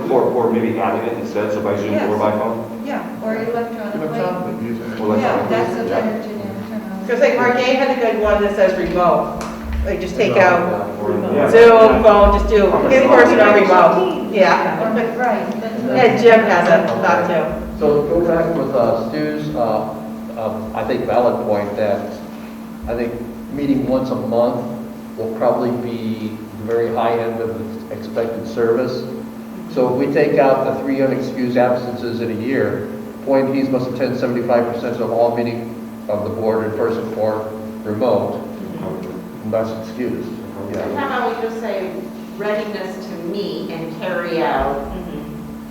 Or maybe adding it instead, so by Zoom or by phone? Yeah, or electronically. Electronically, use it. Or Yeah, electronically? that's a Yeah. better terminology. Because like Margate had a good one that says remote. Like just take out Yeah. Zoom, phone, just do in person or remote. Yeah. Right. And Jim has a thought too. So go back with Stu's, I think valid point that I think meeting once a month will probably be the very high end of the expected service. So if we take out the 3 unexcused absences in a year, appointees must attend 75% of all meetings of the board in person or remote, unless excused. How about we just say readiness to meet and carry out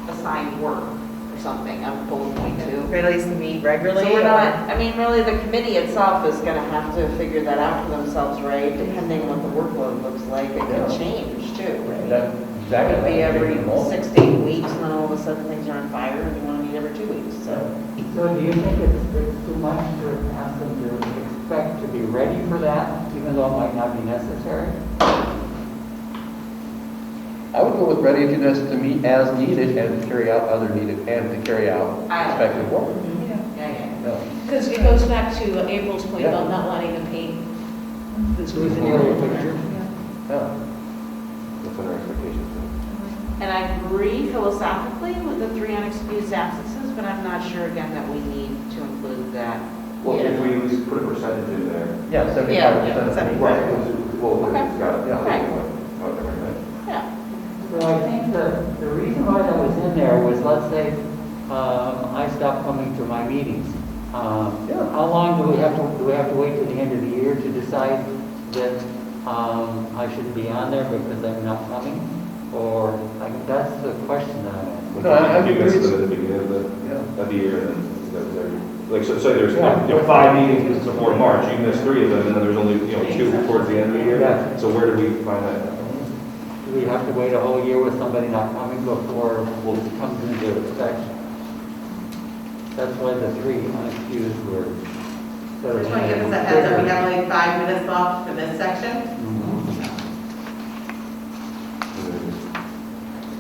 assigned work or something, on bullet point 2. Release to meet regularly. So we're not, or- I mean, really, the committee itself is gonna have to figure that out for themselves, right? Depending what the workload looks like, it Yeah. could change too, right? That, It could be every remote. 6 to 8 weeks, and then all of a sudden things are on fire, and you wanna meet every 2 weeks, so. So do you think it's too much to ask them to expect to be ready for that, even though it might not be necessary? I I would go with readiness to meet as needed and to carry out other needed, and to carry out expected work. Yeah. Yeah. Because it goes back to April's point Yeah. about not wanting to paint this Who's in the other picture? Yeah. What's on our expectations? And I agree philosophically with the 3 unexcused absences, but I'm not sure again that we need to include that. Well, if we at least put a percentage in there. Yeah, 75% of the Right, meetings. well, Okay. it's got, Yeah. Okay. Yeah. So I think the reason why that was in there was, let's say, I stopped coming to my meetings. How long do we have to wait till the end of the year to decide that I shouldn't be on there because I'm not coming? Or, like, that's the question that I'm asking. No, I You agree. missed it at the beginning of Yeah. the year, and then, like, so there's, 5 meetings before March, you missed 3 of them, and then there's only, 2 towards the end of the year. Yeah. So where do we find that? Do we have to wait a whole year with somebody not coming before it comes into effect? That's why the 3 unexcused were. Just want to give us a heads up, we have only 5 minutes left for this section.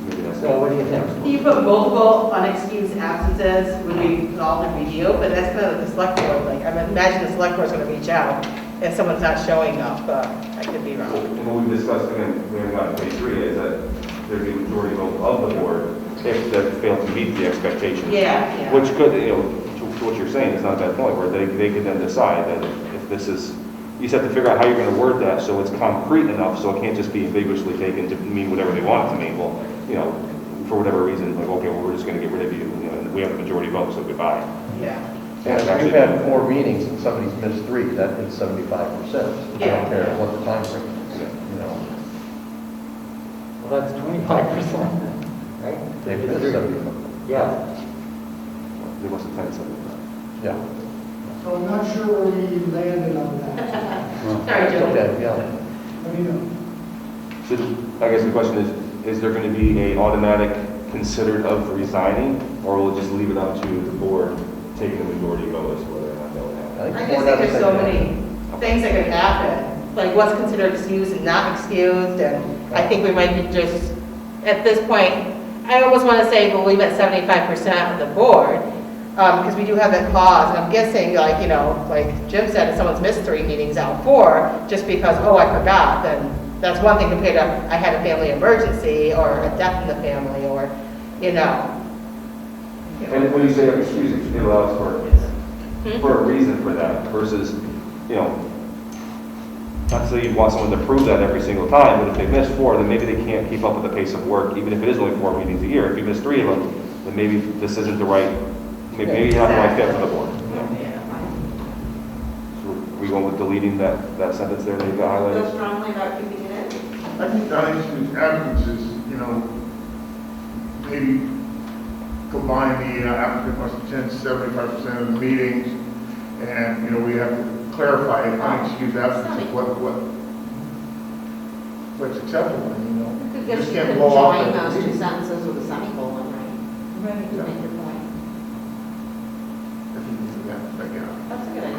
Maybe that's. So what do you think? You put multiple unexcused absences would be all in review, but that's kind of the select board, like, I imagine the select board's gonna reach out if someone's not showing up, but I could be wrong. And what we discussed, again, we haven't gotten to page 3, is that there'd be a majority vote of the board if they fail to meet the expectations. Yeah. Which could, to what you're saying, is not a bad point, where they could then decide that if this is, you just have to figure out how you're gonna word that so it's concrete enough, so it can't just be ambiguously taken to mean whatever they want it to mean. Well, for whatever reason, like, okay, well, we're just gonna get rid of you, and we have a majority vote, so goodbye. Yeah. And if you've had 4 meetings and somebody's missed 3, that is 75%. I Yeah. don't care what the time frame is, Well, that's 25%, right? They've missed 75%. Yeah. They must have planned something. Yeah. So I'm not sure where we landed on that. Sorry, Joe. Okay, yeah. Let me know. So I guess the question is there going to be a automatic considered of resigning, or will it just leave it up to the board taking the majority vote as to whether or not they'll have? I just think there's so many things that could happen, like what's considered excused and not excused, and I think we might be just, at this point, I almost want to say we'll leave it 75% of the board, because we do have that clause, and I'm guessing, like Jim said, if someone's missed 3 meetings out of 4, just because, I forgot, then that's one thing compared to, I had a family emergency, or a death in the family, or, And when you say excuse, it allows for a reason for that versus, not to say you want someone to prove that every single time, but if they miss 4, then maybe they can't keep up with the pace of work, even if it is only 4 meetings a year. If you miss 3 of them, then maybe this isn't the right, maybe you're not the right fit for the board. So we going with deleting that sentence there that you got Feel highlighted? strongly about keeping it in? I think unexcused absences, maybe combine the applicant must attend 75% of the meetings, and, we have to clarify if unexcused absences, what's acceptable, Could You just get can't to blow off join the- those 2 sentences with a semicolon, right? Right. To make your point. I think we do that, That's a good idea.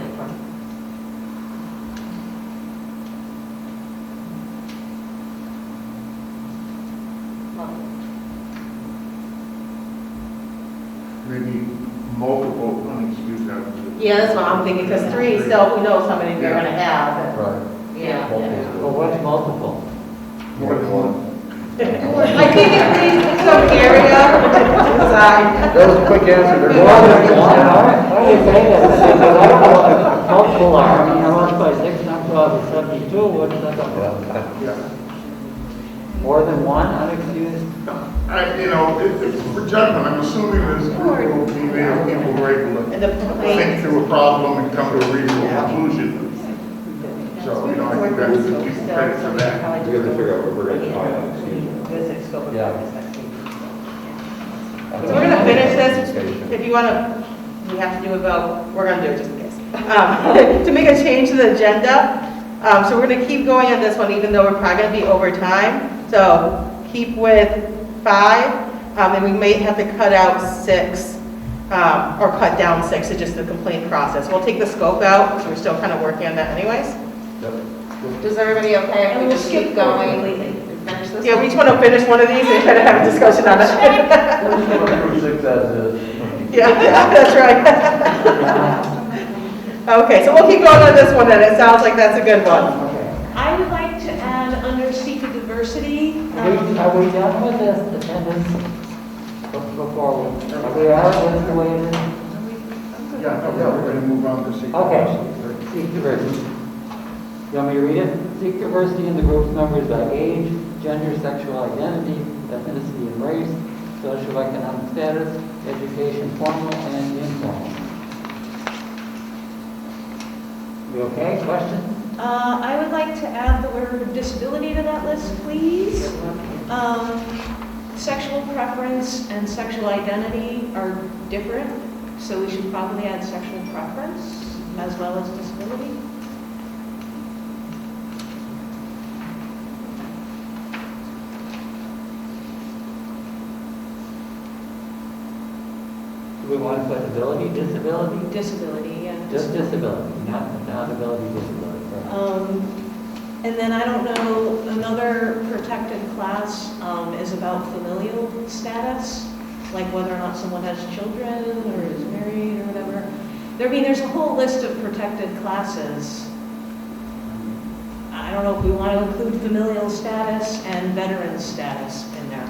maybe multiple unexcused absences. Yeah, that's what I'm thinking, because 3, still, we know somebody they're gonna have, and, Right. yeah. Well, what's multiple? More than one. I think it needs some area to decide. That was a quick answer. There's More one. than one, all right. Why do you say that? Because I don't know what multiple are. I mean, I multiply 6 times 12 is 72, what's that? Yeah. More than one unexcused? For judgment, I'm assuming there's a group of people who are able And the to think complaints. through a problem and come to a reasonable conclusion. So, I think that's, give people credit for that. We have to figure out where we're going to define unexcused. Yeah. So we're gonna finish this, if you wanna, we have to do a vote, we're gonna do it just in case. To make a change to the agenda, so we're gonna keep going on this one, even though we're probably gonna be over time. So keep with 5, and we may have to cut out 6, or cut down 6 to just the complaint process. We'll take the scope out, because we're still kind of working on that anyways. Is everybody okay if And we we'll just skip keep going completely. and finish this? Yeah, we each want to finish one of these and kind of have a discussion on it. We're just going to approve 6 as is. Yeah, that's right. Okay, so we'll keep going on this one then. It sounds like that's a good one. Okay. I would like to add under seek of diversity. Are we done with this attendance before we, are we all with the way it is? Yeah, we're going to move on to see. Okay, seek diversity. You want me to read it? Seek diversity in the group's members by age, gender, sexual identity, ethnicity and race, socioeconomic status, education, formal and informal. You okay? Question? I would like to add the word disability to that list, please. Sexual preference and sexual identity are different, so we should probably add sexual preference as well as disability. Do we want to put ability, disability? Disability, yeah. Just disability, not ability, disability. Right. And then I don't know, another protected class is about familial status, like whether or not someone has children or is married or whatever. There's a whole list of protected classes. I don't know if we want to include familial status and veteran status in there.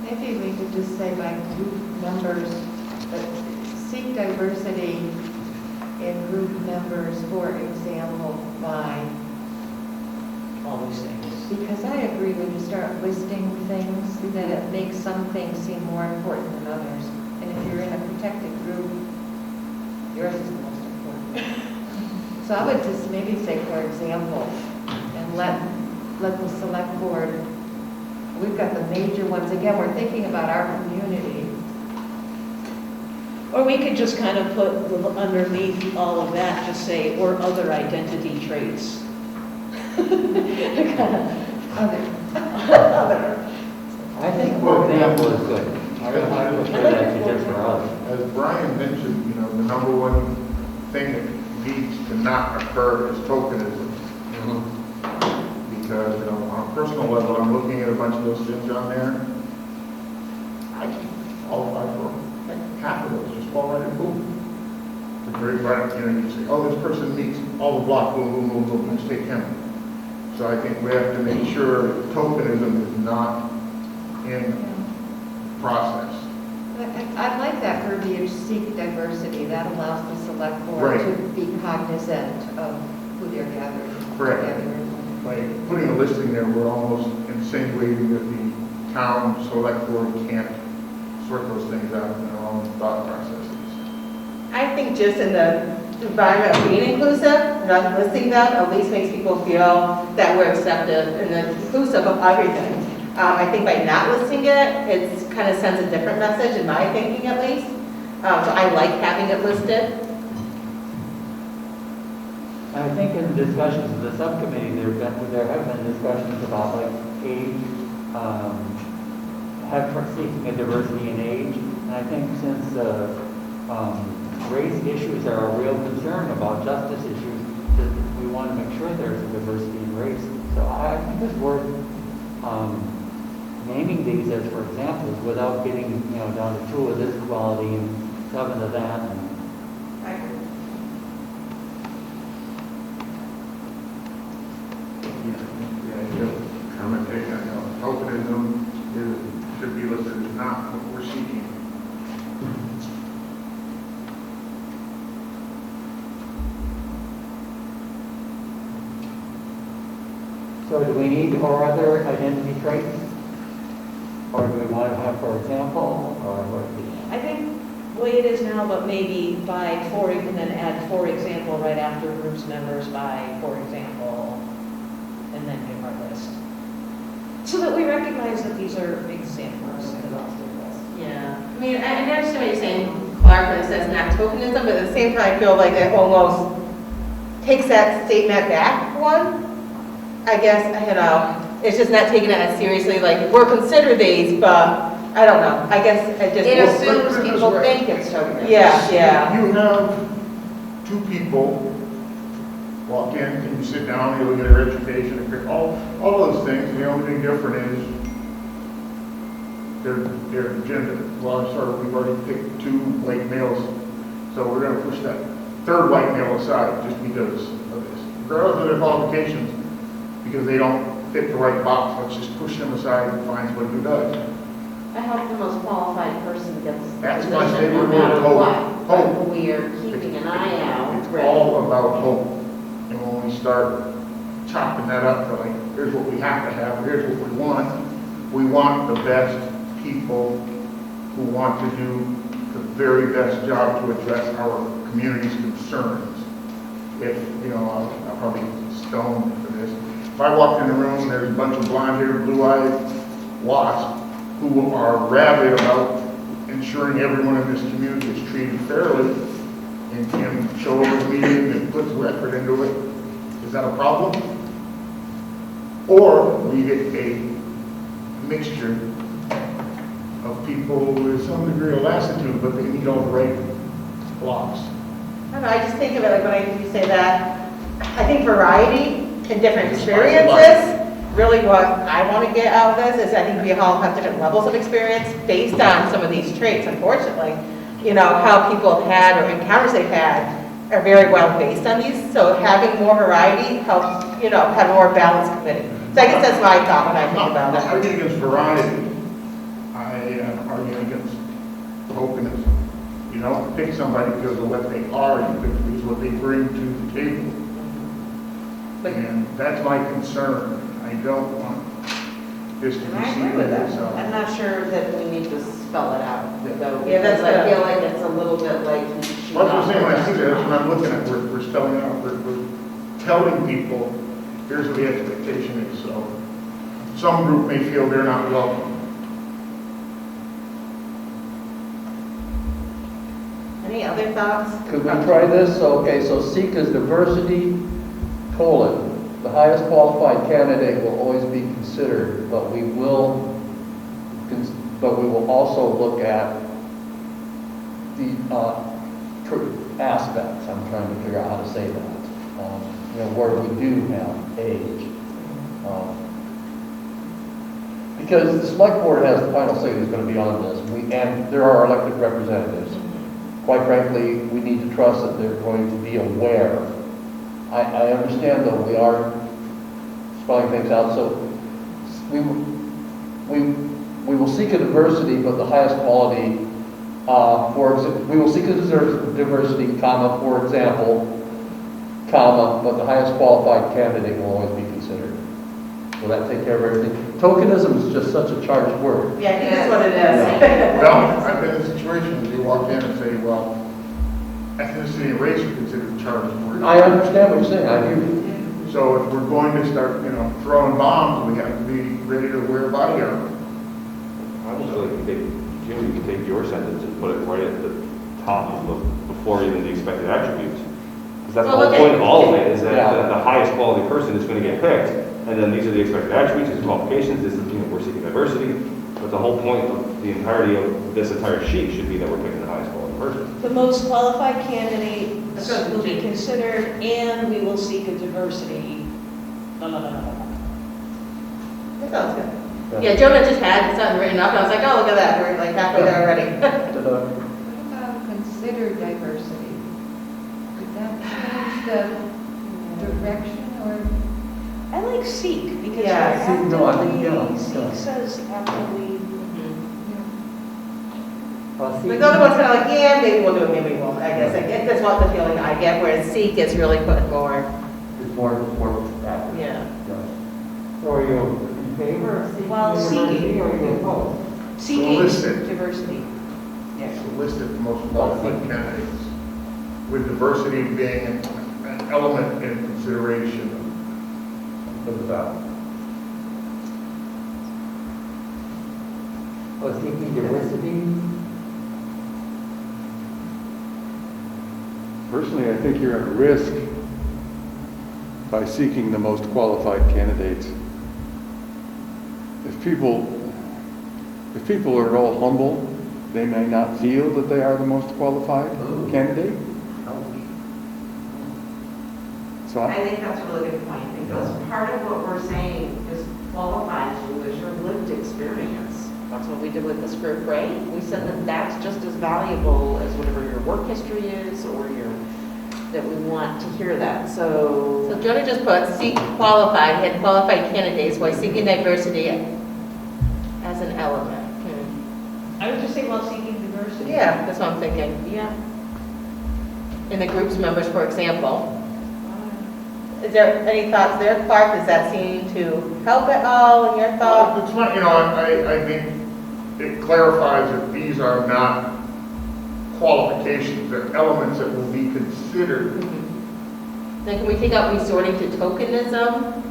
Maybe we could just say by group members, but seek diversity in group members, for example, by, All these things. because I agree when you start listing things, that it makes some things seem more important than others. And if you're in a protected group, yours is the most important. So I would just maybe say, for example, and let the select board, we've got the major ones, again, we're thinking about our community. Or we could just kind of put underneath all of that, just say, or other identity traits. Other. I think for example is good. I would put that to just for us. As Brian mentioned, the number one thing that needs to not occur is tokenism. Because, on a personal level, I'm looking at a bunch of those things on there. I can qualify for like half of those, just fall right in, boom. It's very bright, you say, oh, this person meets all the block, boom, boom, boom, boom, let's take him. So I think we have to make sure tokenism is not in process. I like that verbiage, seek diversity. That allows the select board Right. to be cognizant of who they're gathering. Correct. together. By putting a listing there, we're almost insinuating that the town select board can't sort those things out in their own thought processes. I think just in the environment of being inclusive, not listing them, at least makes people feel that we're accepted and inclusive of everything. I think by not listing it, it kind of sends a different message, in my thinking at least. So I like having it listed. I think in discussions of the subcommittee, there have been discussions about like age, seeking a diversity in age. And I think since race issues are a real concern about justice issues, that we want to make sure there's a diversity in race. So I think it's worth naming these as, for examples, without getting down to 2 of this quality and 7 of that. And Commentation, tokenism should be listed as not what we're seeking. so do we need or other identity traits? Or do we want to have, for example, or what? I think the way it is now, but maybe by for, and then add for example right after groups members by for example, and then give our list. So that we recognize that these are examples. Yeah. I mean, I understand what you're saying, Clark, when it says not tokenism, but at the same time, I feel like it almost takes that statement back one. I guess, it's just not taking it as seriously, like, we're considered these, but I don't know. I guess it just. It assumes people think it's tokenism. Yeah. You have 2 people, walk in, can you sit down, you look at their education, all those things. The only thing different is their gender. Well, we've already picked 2 white males, so we're going to push that 3rd white male aside just because of this. Regardless of their qualifications, because they don't fit the right box, let's just push them aside and find somebody who does. I hope the most qualified person gets the That's my position favorite no matter word, hope. what. Hope. But we are keeping an eye out. It's all about hope. And when we start chopping that up to like, here's what we have to have, here's what we want the best people who want to do the very best job to address our community's concerns. If, I'll probably stone for this. If I walked in the room and there's a bunch of blonde-haired, blue-eyed wasps who are rabid about ensuring everyone in this community is treated fairly and can show up at meeting and put the effort into it, is that a problem? Or we get a mixture of people with some degree of lassitude, but they need all the right blocks. I don't know, I just think of it like when you say that, I think variety and different experiences, really what I want to get out of this is I think we all have different levels of experience based on some of these traits, unfortunately. How people have had or encounters they've had are very well based on these. So having more variety helps, have a more balanced committee. So I guess that's my thought when I think about I'm it. arguing against variety. I am arguing against openness. You don't pick somebody because of what they are, you pick because of what they bring to the table. And that's my concern. I don't want this to be And I seen agree with that. as, I'm not sure that we need to spell it out, though. Yeah, that's because I good. feel like it's a little bit like. Well, that's what I'm saying, when I see that, that's what I'm looking at, we're spelling out, we're telling people, here's what the expectation is, so some group may feel they're not welcome. Any other thoughts? Could we try this? Okay, so seek is diversity, the highest qualified candidate will always be considered, but we will also look at the aspects. I'm trying to figure out how to say that. Where we do have age. Because the select board has the final say who's going to be on this, and there are elected representatives. Quite frankly, we need to trust that they're going to be aware. I understand, though, we are spelling things out, so we will seek a diversity, but the highest quality, we will seek a diversity, comma, for example, comma, but the highest qualified candidate will always be considered. Will that take care of everything? Tokenism is just such a charged word. Yeah, I think that's what it is. Well, I've been in situations, you walk in and say, well, ethnicity and race are considered charged words. I understand what you're saying, I hear you. So if we're going to start, throwing bombs, we have to be ready to wear body armor. I was like, Jim, you can take your sentence and put it right at the top before even the expected attributes. Because that's the whole point of all of it, is that the highest quality person is going to get picked, and then these are the expected attributes, these are qualifications, this is, we're seeking diversity. But the whole point of the entirety of this entire sheet should be that we're picking the highest quality person. The most qualified candidate will be considered, and we will seek a diversity. That sounds good. Yeah, Jonah just had something written up, and I was like, oh, look at that, we're like halfway there already. What about consider diversity? Did that change the direction or? I like seek, because Yeah, seek, no, I think, yeah. seek says after we. But the other one's kind of like, yeah, maybe we'll do it, maybe we won't, I guess. That's what the feeling I get, whereas seek is really putting more, It's more accurate. yeah. So are you in favor of seeking Well, diversity seeking. or are you opposed? Seeking Solicit. diversity. Yes. Solicit the most qualified candidates, with diversity being an element in consideration. What about? Or seeking diversity? Personally, I think you're at risk by seeking the most qualified candidates. If people are at all humble, they may not feel that they are the most qualified candidate. So I think that's a really good point, because part of what we're saying is qualifies you as your lived experience. That's what we did with this group, right? We said that that's just as valuable as whatever your work history is, or that we want to hear that, so. So Jonah just put seek qualified, had qualified candidates while seeking diversity as an element. I would just say while seeking diversity. Yeah, that's what I'm thinking. Yeah. In the group's members, for example. Is there any thoughts there, Clark? Does that seem to help at all in your thoughts? It's not, I think it clarifies that these are not qualifications, they're elements that will be considered. Then can we take out resorting to tokenism?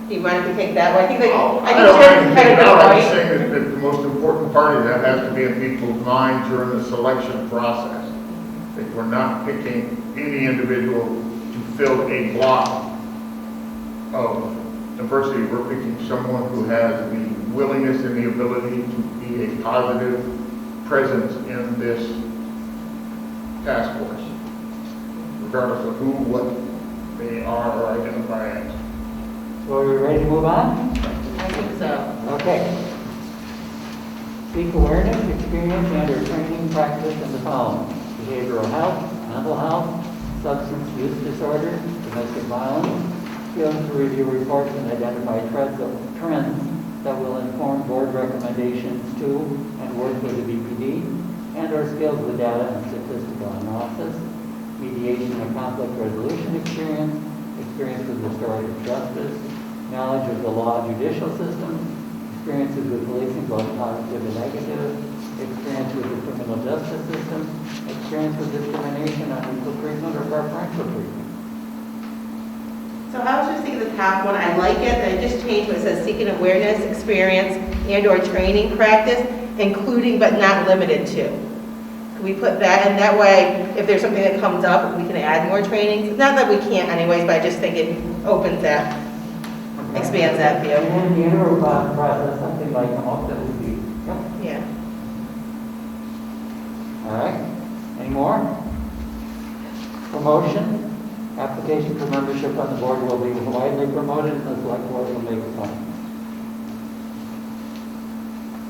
Do you mind if we take that one? I think I Jared's don't mind kind taking of it out, I'm good just point. saying that the most important part of that has to be in people's minds during the selection process. That we're not picking any individual to fill a block of diversity, we're picking someone who has the willingness and the ability to be a positive presence in this task force, regardless of who, what they are or identify as. So are we ready to move on? I think so. Okay. Seek awareness, experience, and/or training practice in the following: behavioral health, mental health, substance use disorder, domestic violence, skills to review reports and identify trends that will inform board recommendations to and work with the BPD, and/or skills with data and statistical analysis, mediation and conflict resolution experience with restorative justice, knowledge of the law judicial system, experiences with policing, both positive and negative, experience with the criminal justice system, experience with discrimination, unequal treatment, or preferential treatment. So I was just thinking the top one, I like it, I just changed what it says, seeking awareness, experience, and/or training practice, including but not limited to. Can we put that, and that way, if there's something that comes up, we can add more trainings? Not that we can't anyways, but I just think it opens that, expands that view. And then the interview process, something like come up that would be, Yeah. all right. Any more? Promotion. Application for membership on the board will be widely promoted and the select board will make appointments.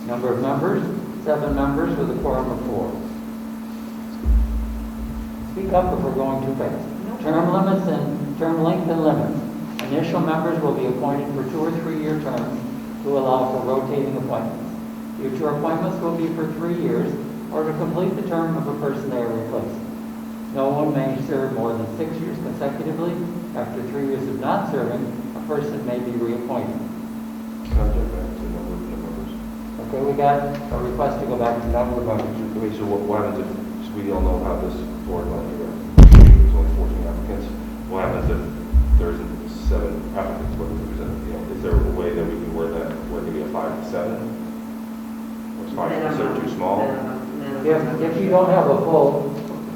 Number of members, 7 members with a quorum of 4. Speak up if we're going too fast. Term limits and term length and limits. Initial members will be appointed for 2 or 3-year terms to allow for rotating appointments. Future appointments will be for 3 years or to complete the term of a person they are replacing. No one may serve more than 6 years consecutively. After 3 years of not serving, a person may be reappointed. Can I jump back to the number of members? Okay, we got a request to go back to number of members. Okay, so what happens if, so we all know how this board went here, there's only 14 applicants. What happens if there isn't 7 applicants? What is there a way that we can word that, where it can be a 5 to 7? Or is 5 considered too small? If you don't have a full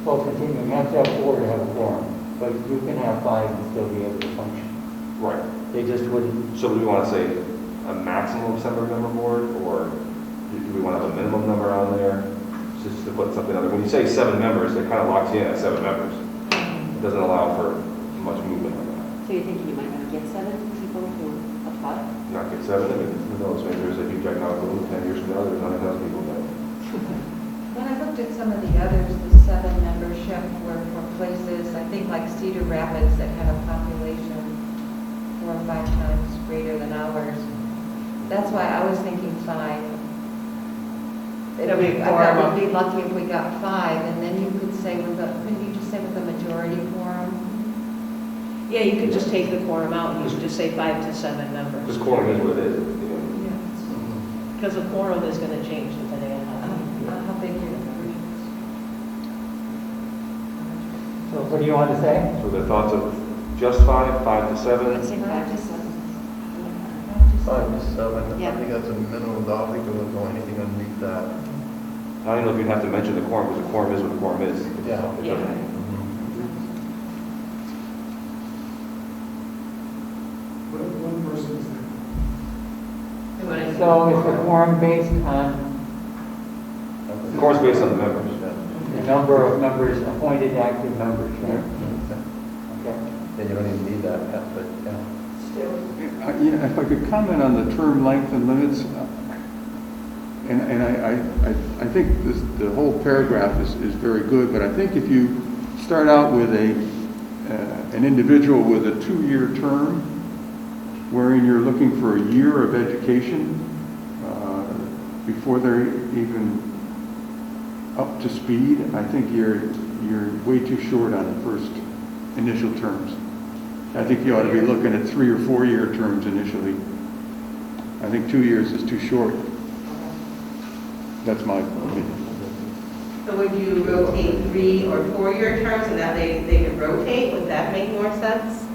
continuum, you have to have 4 to have a quorum, but you can have 5 and still be able to function. Right. They just wouldn't. So do we want to say a maximum of 7-member board, or do we want to have a minimum number on there? Just to put something other. When you say 7 members, it kind of locks you in at 7 members. It doesn't allow for much movement on that. So you're thinking you might want to get 7 people who apply? Not get 7, I mean, who knows, maybe there's a huge economic boom 10 years from now, there's 9,000 people there. When I looked at some of the others, the 7 membership were for places, I think like Cedar Rapids, that had a population 4 or 5 times greater than ours. That's why I was thinking 5. It'll be a I thought quorum. we'd be lucky if we got 5, and then you could say couldn't you just say with a majority quorum? Yeah, you could just take the quorum out and you could just say 5 to 7 members. Because quorum is what it is. Because the quorum is going to change depending on How big your group is. So what do you want to say? So the thoughts of just 5, 5 to 7? Let's say 5 to 7. 5 to 7, Yeah. I think that's a minimum, I don't think we would go anything underneath that. I don't know if you'd have to mention the quorum, because the quorum is what the quorum is. Yeah. It doesn't- One person is there. So is the quorum based on The quorum's based on the members. the number of members, appointed active members, right? Okay. you don't even need that, but, yeah. If I could comment on the term length and limits, and I think the whole paragraph is very good, but I think if you start out with an individual with a 2-year term, wherein you're looking for a year of education before they're even up to speed, I think you're way too short on the first initial terms. I think you ought to be looking at 3 or 4 year terms initially. I think 2 years is too short. That's my opinion. So would you rotate 3 or 4 year terms and that they could rotate? Would that make more sense?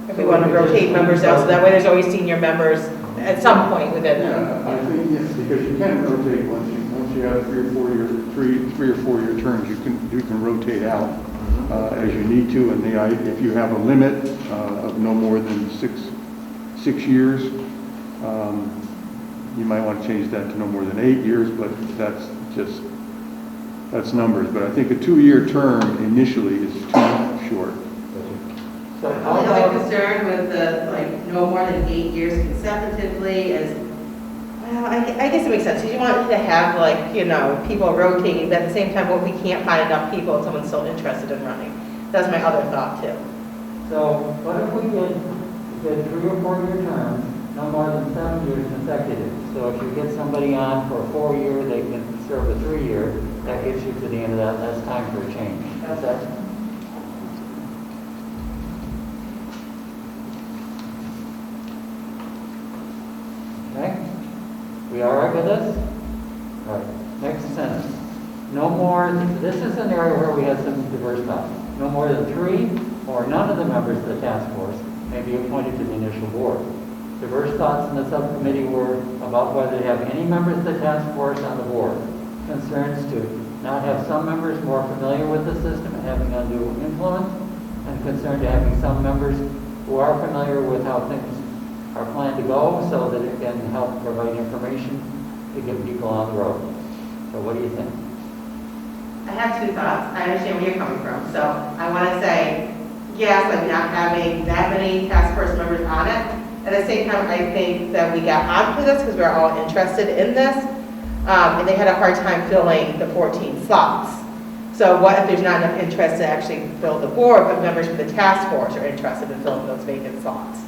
If we want to rotate members out, so that way there's always senior members at some point within them. Yeah, I think yes, because you can rotate once you have 3 or 4 year terms, you can rotate out as you need to, and if you have a limit of no more than 6 years, you might want to change that to no more than 8 years, but that's numbers. But I think a 2-year term initially is too short. So I'm how really about, concerned with the, no more than 8 years consecutively well, I guess it makes sense, because you want to have people rotating, but at the same time, we can't find enough people and someone's still interested in running. That's my other thought too. so what if we did 3 or 4 year terms, no more than 7 years consecutive? So if you get somebody on for a 4 year, they can serve a 3 year, that gets you to the end of that, that's time for a change. Is that? Okay? We all right with this? All right, next sentence. No more, this is an area where we had some diverse thoughts. No more than 3 or none of the members of the task force may be appointed to the initial board. Diverse thoughts in the subcommittee were about whether to have any members of the task force on the board. Concerns to not have some members more familiar with the system and having undue influence, and concern to having some members who are familiar with how things are planned to go so that it can help provide information to get people on the road. So what do you think? I have 2 thoughts. I understand where you're coming from. So I want to say, yes, not having that many task force members on it. At the same time, I think that we got onto this because we're all interested in this. And they had a hard time filling the 14 slots. So what if there's not enough interest to actually fill the board, but members from the task force are interested in filling those vacant slots?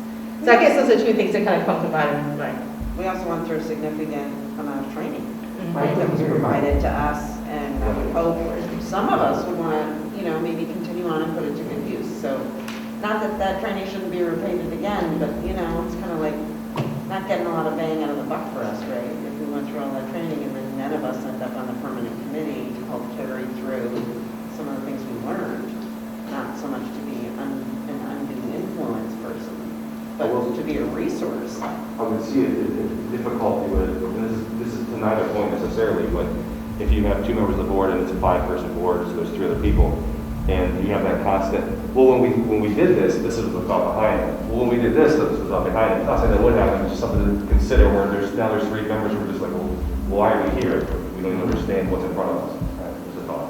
So I guess those are 2 things that kind of come to mind. We also went through a significant amount of training, Right. that was provided to us, and I would hope some of us would want to, maybe continue on and put it to good use. So, not that training shouldn't be repeated again, but, it's kind of like not getting a lot of bang out of the buck for us, right? If we went through all that training and then none of us end up on the permanent committee to help carry through some of the things we learned, not so much to be an undue influence person, but to be a resource. I would see a difficulty with it, and this is to neither point necessarily, but if you have 2 members of the board and it's a 5-person board, so there's 3 other people, and you have that constant, well, when we did this is what was out behind it. Well, when we did this was out behind it. Not saying that would happen, it's just something to consider where there's 3 members who are just like, well, why are we here? We don't even understand what's in front of us. Right? Just a thought.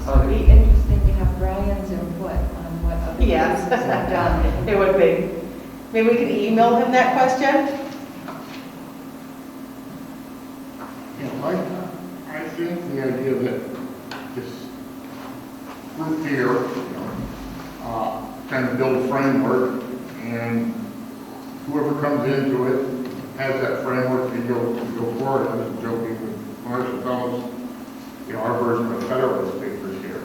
So it'd be interesting to have Brian's input on what other Yes. places have done. It would be. Maybe we could email him that question? I think the idea that this group here kind of build a framework, and whoever comes into it has that framework to go forward. I was joking with Marshall Thomas, our version of Federalist Papers here.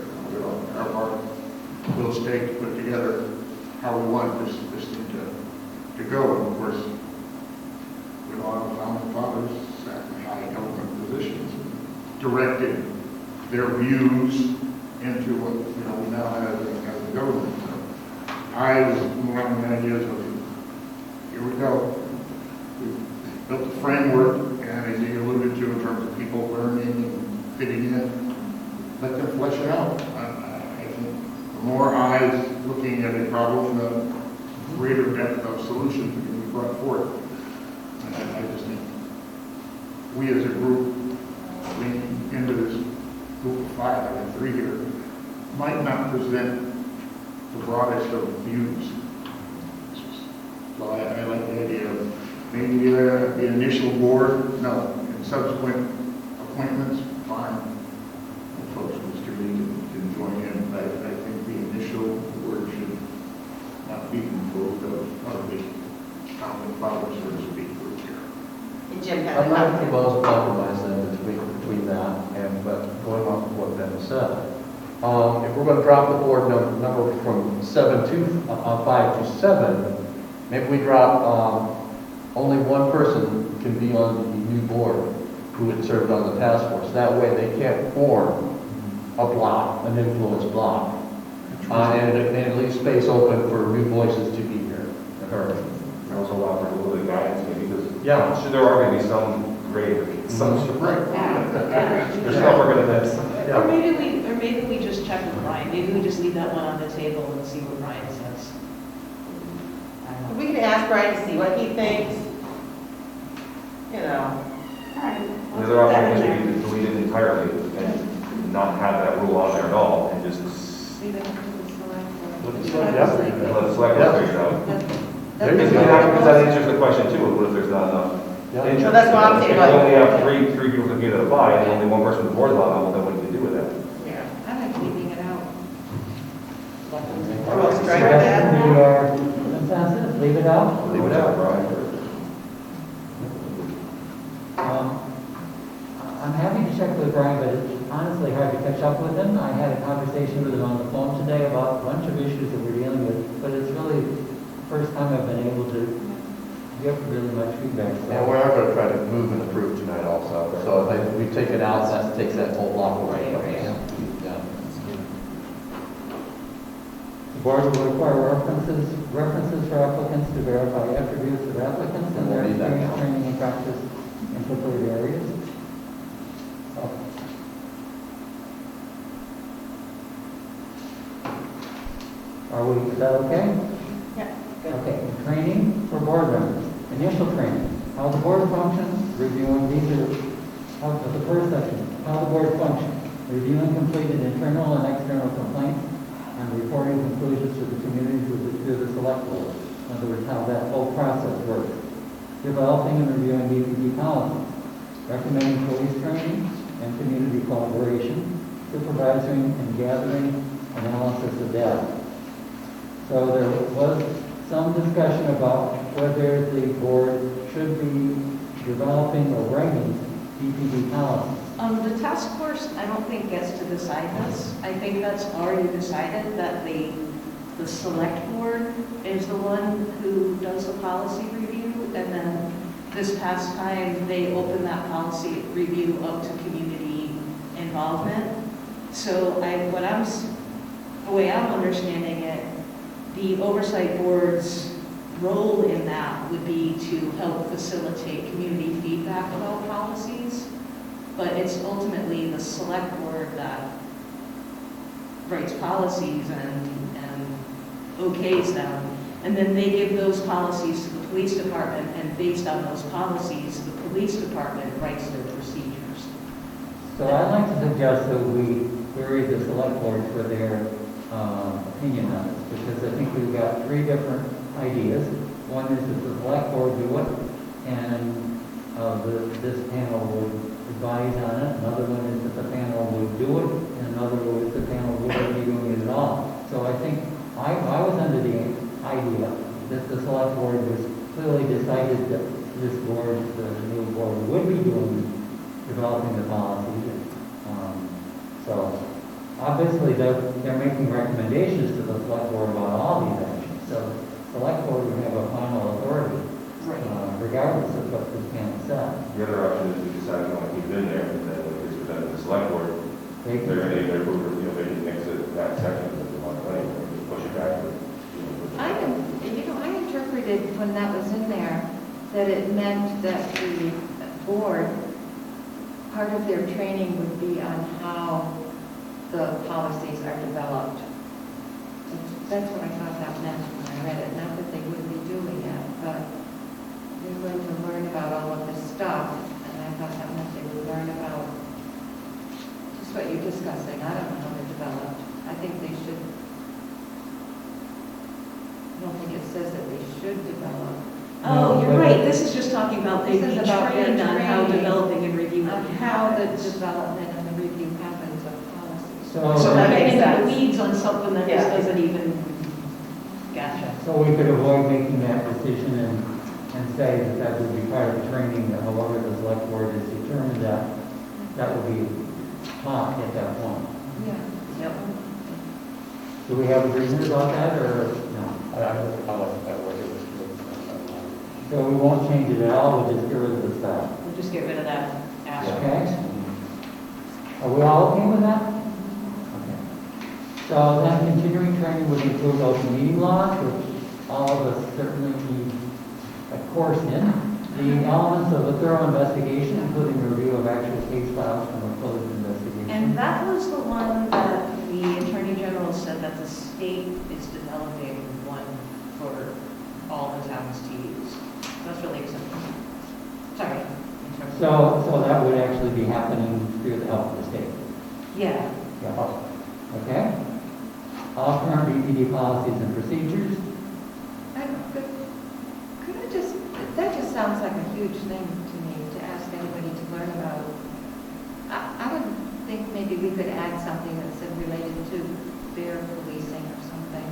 Our little state put together how we want this thing to go. And of course, a lot of founding fathers sat in high government positions, directed their views into what we now have as a government. So I was one of the ideas of, here we go. We built a framework, and as you alluded to in terms of people learning and fitting in, let them flesh it out. I think the more eyes looking at a problem, the greater depth of solutions can be brought forth. And I just think we as a group lean into present the broadest of views. So I like the idea of maybe the initial board, no, and subsequent appointments, fine. Folks, Mr. Lee can join in, but I think the initial board should not be composed of the common fathers, so to speak, group here. And Jim I'd has a like to comment. propose a compromise then between that and, but going off of what Ben said. If we're going to drop the board number from 5 to 7, maybe we drop, only one person can be on the new board who had served on the task force. That way they can't form a block, an influence block. And at least space open for new voices to be here and heard. And also allow for a little bit of guidance, maybe, because Yeah. I'm sure there are going to be some grade assumptions. Right. There's stuff we're going to miss. Or maybe we just check with Brian, maybe we just leave that one on the table and see what Brian says. I don't know. We can ask Brian to see what he thinks, you know. The other option is we could delete it entirely and not have that rule on there at all, and just Leave it up to the select board. let the select board figure it out. There you Because go. that answers the question too, of what if there's not enough Yeah. interest? Well, that's what I'm saying, If like- you only have three people that get apply, and only one person on the board is allowed, well, then what do you do with that? Yeah. I like leaving it out. Or we'll strike So that's that. gonna be our consensus, leave it out? Leave it out, Brian. I'm happy to check with Brian, but it's honestly hard to catch up with him. I had a conversation with him on the phone today about a bunch of issues that we're dealing with, but it's really the first time I've been able to give really much feedback. So- And we are going to try to move and approve tonight also. So if we take it out, that takes that whole block away. Yeah. The board will require references for applicants to verify attributes of applicants and their We'll need that experience, now. training, and practice in particular areas. So, is that okay? Yeah. Okay, training for board members, initial training, how the board functions, reviewing the first section, how the board functions, reviewing completed internal and external complaints, and reporting conclusions to the community through the select board. In other words, how that whole process works. Developing and reviewing BPD policies, recommending police training and community collaboration, supervising and gathering analysis of data. So there was some discussion about whether the board should be developing or writing BPD policies. The task force, I don't think gets to decide this. I think that's already decided that the select board is the one who does the policy review, and then this past time, they opened that policy review up to community involvement. So the way I'm understanding it, the oversight board's role in that would be to help facilitate community feedback about policies, but it's ultimately the select board that writes policies and okays them, and then they give those policies to the police department, and based on those policies, the police department writes their procedures. So I'd like to suggest that we query the select board for their opinion on this, because I think we've got three different ideas. One is that the select board do it, and this panel would advise on it. Another one is that the panel would do it, and another one is the panel wouldn't be doing it at all. So I think I was under the idea that the select board was clearly decided that this board, the new board, would be developing the policy. So obviously they're making recommendations to the select board about all these actions. So the select board would have a final authority regardless of what this panel said. The other option is we decide we want to keep it in there, and then when it's presented to the select board, they're going to either approve or, they can mix it, that section, if they want to, or just push it back. I interpreted when that was in there, that it meant that the board, part of their training would be on how the policies are developed. That's what I thought that meant when I read it. Not that they wouldn't be doing it, but they're going to learn about all of this stuff, and I thought that meant they would learn about just what you're discussing. I don't know how they're developed. I think they should says that they should develop. Oh, you're right, this is just talking about they This be is about their trained on how training. developing and reviewing On how the happens. development and the review happens of policies. So So, that we're makes getting into the sense. weeds on something that Yeah. just doesn't even, gotcha. so we could avoid making that decision and say that that would be part of the training, that however the select board is determined that would be taught at that point. Yeah. Yep. Do we have agreement about that, or no? I like that word. It was good. So we won't change it at all, we'll just get rid of the stuff. We'll just get rid of that asterisk. Okay? Are we all okay with that? Okay. So then continuing training would include open meeting laws, which all of us certainly need a course in. The elements of a thorough investigation, including a review of actual case files from a closed investigation. And that was the one that the Attorney General said that the state is developing one for all the towns to use. That's really exciting. Sorry. So that would actually be happening through the help of the state. Yeah. Yeah. Okay? All current BPD policies and procedures. Could I just, that just sounds like a huge thing to me, to ask anybody to learn about. I would think maybe we could add something that said related to bear policing or something.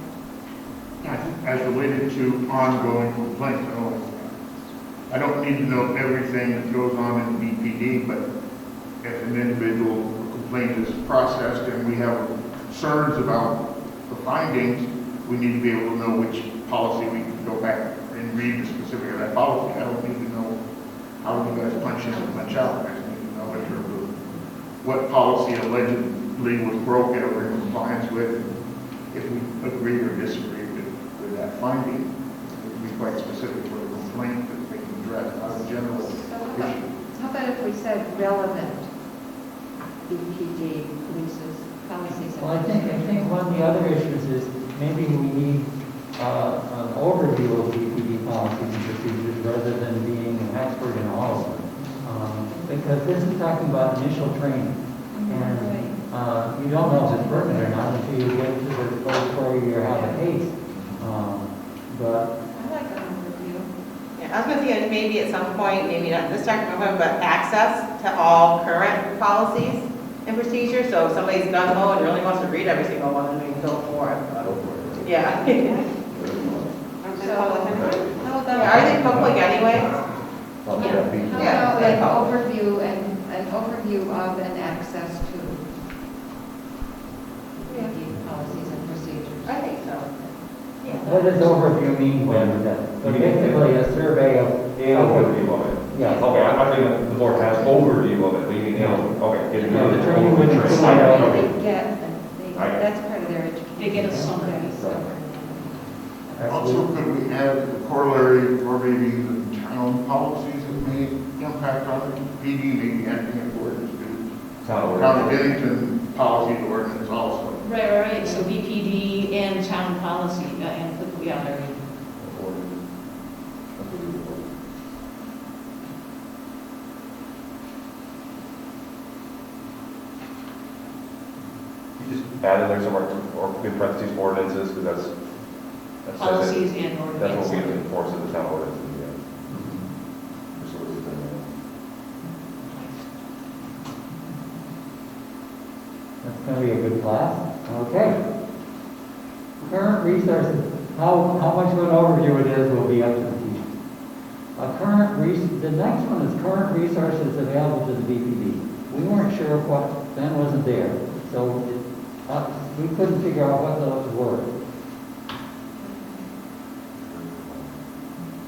As related to ongoing complaints, I don't need to know everything that goes on in BPD, but if an individual complaint is processed and we have concerns about the findings, we need to be able to know which policy we can go back and read the specific of that policy. I don't need to know how you guys punch in and punch out. I just need to know in terms of what policy allegedly was broken or in compliance with, if we agree or disagree with that finding. It would be quite specific for the complaint that they can address, not a general issue. How about if we said relevant BPD policies? Well, I think one of the other issues is maybe we need an overview of BPD policies and procedures rather than being an expert in all of them. Because this is talking about initial training. And you don't know if it's pertinent or not until you get to the place where you have a case. But I like an overview. Yeah, I was going to say, maybe at some point, maybe not this time, but access to all current policies and procedures. So if somebody's gun ho and really wants to read every single one, then we can go for it. But, yeah. So, how about? Are they public anyway? How Yeah, about an public. overview of and access to BPD policies and procedures? I think so. what does overview mean when that? So basically a survey of. An overview of it. Yeah. Okay, I think the board has overview of it, but you mean, okay. Getting Yeah, the into training would include training. that. They get, that's part of their education. They get a summary. Also, could we add the corollary or maybe the town policies that may impact on the PD, maybe adding an ordinance to town of Bennington policy to ordinance also. Right. So BPD and town policy, and, yeah, they're. You just add in there somewhere, or in parentheses ordinances, because that's Policies and That's what we ordinances. enforce in the town ordinances, yeah. Just so it's in there. That's going to be a good class. Okay. Current resources. How much of an overview it is will be up to the teacher. The next one is current resources available to the BPD. We weren't sure what then wasn't there, so we couldn't figure out what those were.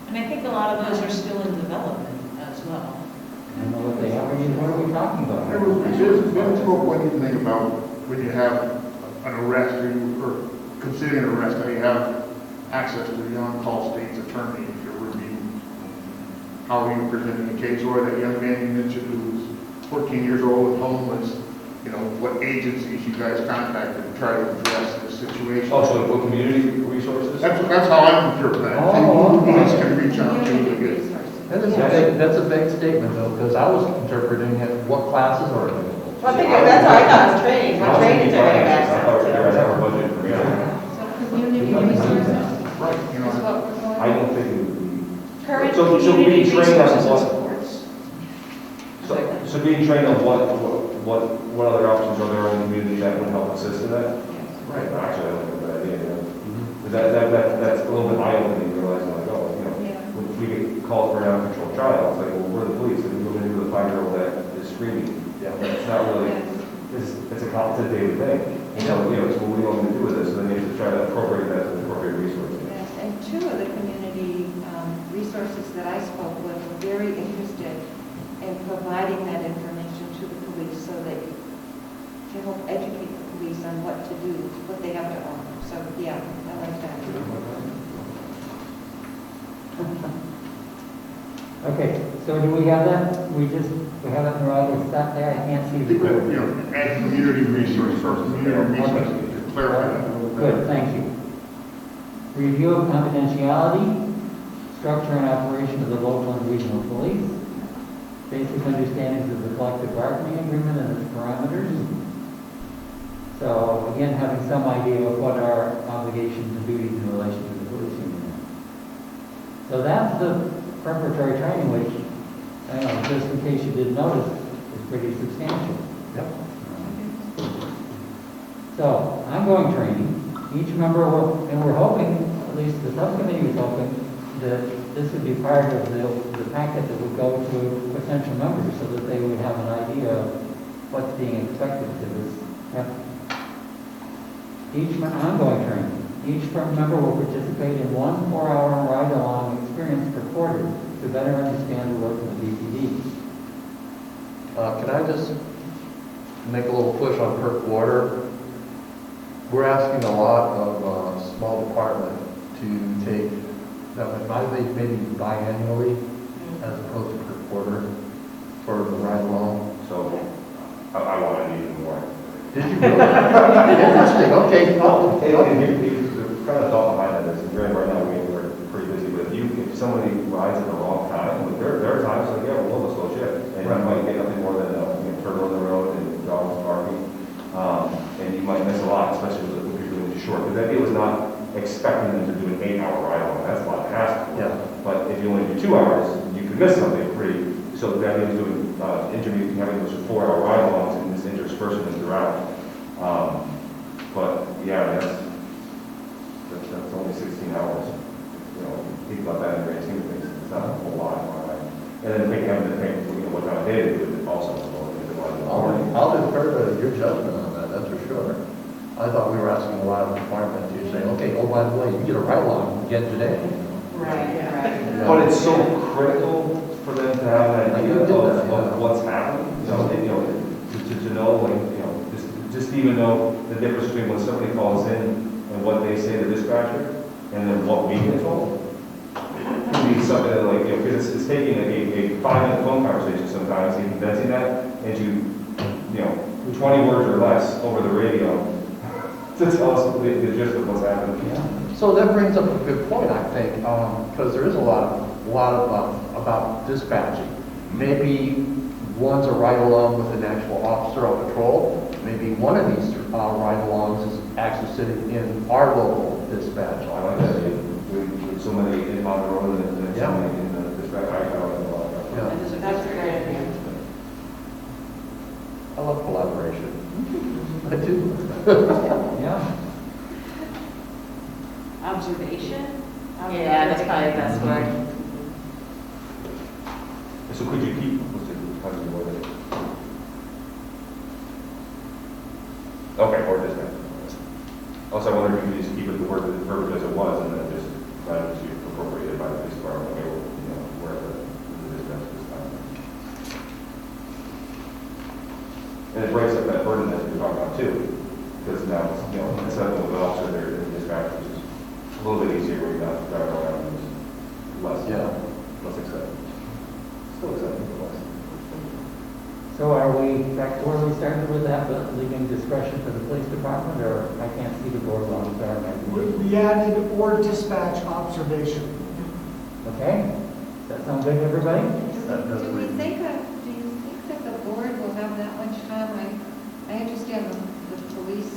And I think a lot of those are still in development as well. I don't know what they are. What are we talking about? There's spoke what you think about when you have an arrest or considering an arrest, how you have access to the on-call state's attorney if you're reviewing how you presenting a case, or that young man you mentioned who was 14 years old and homeless, what agencies you guys contacted to try to address this situation. Oh, so for community resources? That's how I'm interpreting that. Oh, okay. Who else can reach out to to get. That's a vague statement though, because I was interpreting it, what classes are available. Well, I think that's how I thought it was training. What training to have I access thought you guys have a to. budget for me. So community resources? Right, you know. Is what we're going I don't with? think it would be. Current So community being trained on resources and what, supports. so being trained on what other options are there in the community that would help assist in that? Right. Actually, I don't think that's a good idea, you know. Because that's a little bit eye-opening, realizing like, oh, you know, Yeah. when we get called for an out-of-control child, it's like, well, we're the police, and we go into the 5-year-old that is screaming. Yeah. It's not really, it's a daily thing. You know, so what do you want me to do with this? So then you have to try to appropriate that to the appropriate resources. Yes, and two of the community resources that I spoke with were very interested in providing that information to the police so they can help educate the police on what to do, what they have to offer. So, yeah, I like that. Okay, so do we have that? We have it right, it's not there, I can't see the You board. know, add community resource, or community resources to clarify that. Good, thank you. Review of confidentiality, structure and operation of the local and regional police, basic understandings of the collective bargaining agreement and its parameters. So again, having some idea of what our obligations and duties in relation to the police union are. So that's the preparatory training, which, just in case you didn't notice, is pretty substantial. Yep. So, ongoing training, each member will, and we're hoping, at least the subcommittee was hoping, that this would be part of the packet that would go to potential members so that they would have an idea of what's being expected to this effort. Ongoing training. Each member will participate in 1 4-hour ride-along experience per quarter to better understand the work of the BPD. Can I just make a little push on per quarter? We're asking a lot of a small department to take, I think maybe biannually as opposed to per quarter for the ride along. So I want to need more. Did you really? Interesting, okay. The kind of thought behind that is, right now we're pretty busy, but if somebody rides at the wrong time, like there are times like, yeah, well, let's go shift. And you might get nothing more than a turtle in the road and dogs barking. And you might miss a lot, especially if you're doing it short. But the idea was not expecting them to do an 8-hour ride along. That's a lot to ask for. Yeah. But if you only do 2 hours, you could miss something pretty. So the idea is doing interviews, having those 4-hour ride alongs and this interspersion throughout. But yeah, that's only 16 hours. You know, think about that in the grand scheme of things. It's not a whole lot. And then having to think, what kind of day to do it also. I'll defer to your judgment on that, that's for sure. I thought we were asking a lot of departments to say, okay, oh, by the way, you get a ride-along again today. Right, right. But it's so critical for them to have an idea of what's happening. To know, like, just to even know the difference between when somebody calls in and what they say to the dispatcher, and then what we get told. It can be something that, like, because it's taking a 5-minute phone conversation sometimes, and condensing that into, 20 words or less over the radio to tell us the gist of what's happening. Yeah. So that brings up a good point, I think, because there is a lot about dispatching. Maybe one's a ride-along with an actual officer on patrol. Maybe one of these ride-alongs is actually sitting in our local dispatch I like office. that. With so many in Monroe and so many in the dispatch, I like a lot of that. Yeah. That's a great idea. I love collaboration. I do. Yeah. Observation? Yeah, that's probably the best word. So could you keep, how do you word it? Okay, or dispatch. Also, I wonder if you could just keep it the verbiage as it was, and then just try to appropriate it by the police department, or, wherever the dispatch is found. And it breaks up that burden that we talked about too, because now, instead of an officer there in the dispatch, which is a little bit easier where you're not driving around and it's less exciting. Still exciting, but less. So are we back to where we started with that, but leaving discretion to the police department, or I can't see the board on there? We added or dispatch observation. Okay? Does that sound good to everybody? Do you think that the board will have that much time? I understand the police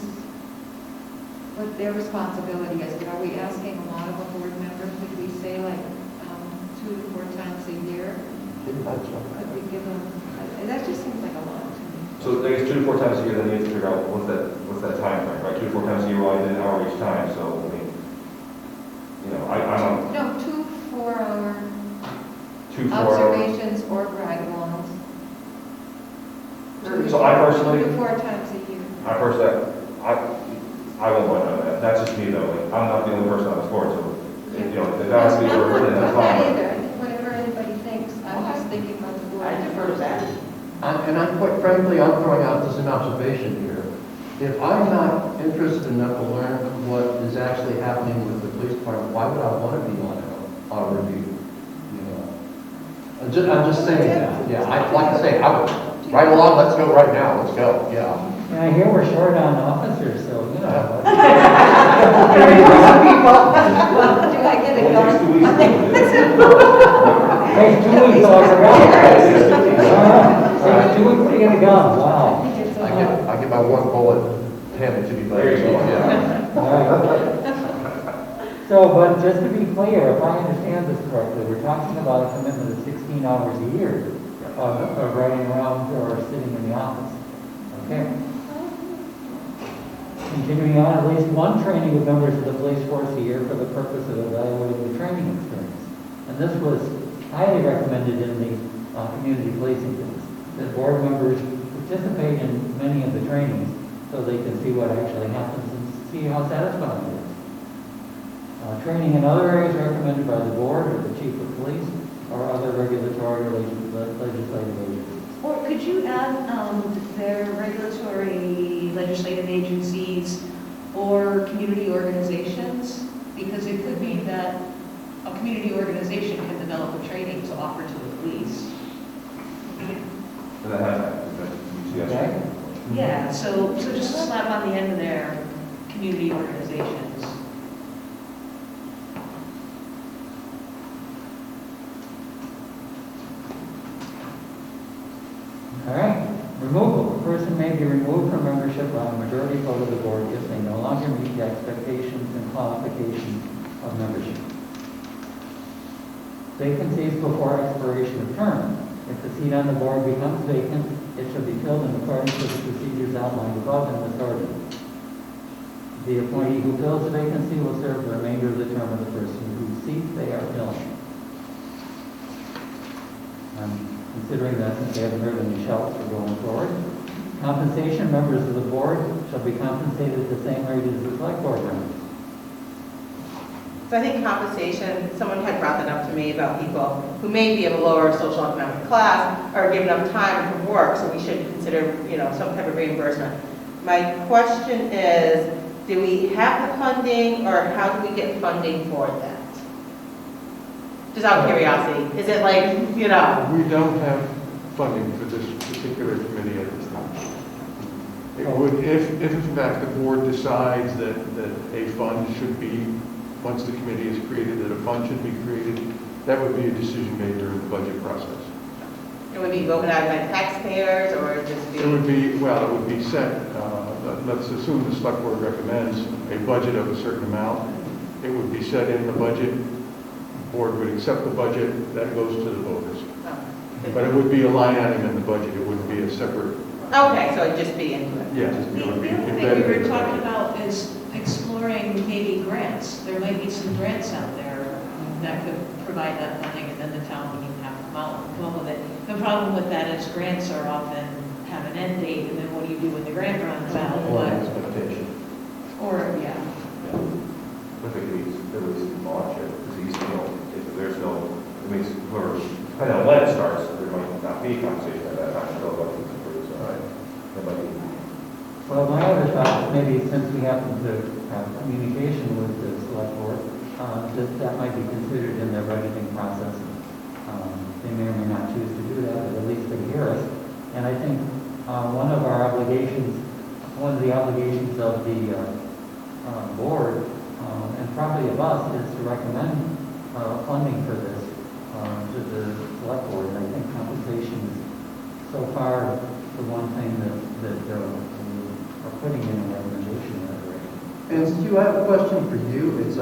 what their responsibility is. Are we asking a lot of a board member? Could we say like 2 to 4 times a year? Could we give them, that just seems like a lot to me. So I guess 2 to 4 times a year, then you have to figure out what's that time frame, right? 2 to 4 times a year, well, I did an hour each time, so, I mean, you know, I'm No, 2 4-hour 2 4 hours. observations or ride-alongs. So I personally, 2 to 4 times a year. I won't vote on that. That's just me though. Like, I'm not the only person on this board, so, you know, if that has to be I'm worded, not that's that fine. either. I think whatever anybody thinks, I'm just thinking about the board. I defer to that. And I'm quite frankly, I'm throwing out just an observation here. If I'm not interested enough to learn what is actually happening with the police department, why would I want to be on a review? You know, I'm just saying that. Yeah, I'd like to say, I would, right along, let's go right now, let's go, yeah. And I hear we're short on officers, so, you know. Do I get a Well, gun? it takes 2 weeks to do it. Hey, 2 weeks, so I forgot. 2 weeks to get a gun, wow. I get my 1 bullet handed to me by you, yeah. All right. So, but just to be clear, if I understand this correctly, we're talking about a commitment of 16 hours a year of riding around or sitting in the office. Okay. Continuing on, at least one training with members of the police force a year for the purpose of evaluating the training experience. And this was highly recommended in the community policing things, that board members participate in many of the trainings so they can see what actually happens and see how satisfying it is. Training in other areas recommended by the board or the chief of police or other regulatory or legislative agencies. Or could you add their regulatory legislative agencies or community organizations? Because it could be that a community organization can develop a training to offer to the police. And that has happened. Okay? Yeah, so just slap on the end of their community organizations. All right, removal. A person may be removed from membership by a majority vote of the board if they no longer meet the expectations and qualifications of membership. Vacancies before expiration of term. If the seat on the board becomes vacant, it shall be filled in accordance with the procedures outlined above in this ordinance. The appointee who fills the vacancy will serve the remainder of the term of the person whose seat they are filling. Considering that since they haven't heard any shouts for going forward. Compensation, members of the board shall be compensated at the same rate as the select board members. So I think compensation, someone had brought that up to me about people who may be of a lower social economic class or given up time from work, so we should consider, some type of reimbursement. My question is, do we have the funding or how do we get funding for that? Just out of curiosity, is it like, We don't have funding for this particular committee at this time. It would, if in fact the board decides that a fund should be, once the committee is created, that a fund should be created, that would be a decision made during the budget process. It would be voted out by taxpayers or just be? It would be set, let's assume the select board recommends a budget of a certain amount. It would be set in the budget. Board would accept the budget, that goes to the voters. But it would be a line item in the budget, it wouldn't be a separate. Okay, so it'd just be into it. Yeah, The it would other be thing embedded we in were the talking budget. about is exploring maybe grants. There might be some grants out there that could provide that funding, and then the town would even have to come up with it. The problem with that is grants are often have an end date, and then what do you do when the grant runs out? Or an expectation. Yeah. I think it was launch it, because if there's no, whoever, depending on when it starts, there might not be conversation at that time, so like it's approved, all right? It might be. Well, my other thought, maybe since we happen to have communication with the select board, that might be considered in their budgeting process. They may or may not choose to do that, but at least they hear us. And I think one of the obligations of the board, and probably of us, is to recommend funding for this to the select board. And I think compensation is so far the one thing that we are putting in a recommendation in that direction. And Stu, I have a question for you. It's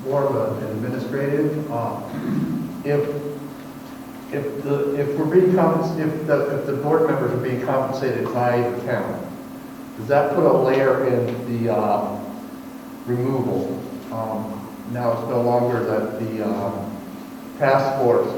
more of an administrative. If we're being if the board members are being compensated by the town, does that put a layer in the removal? Now it's no longer that the task force,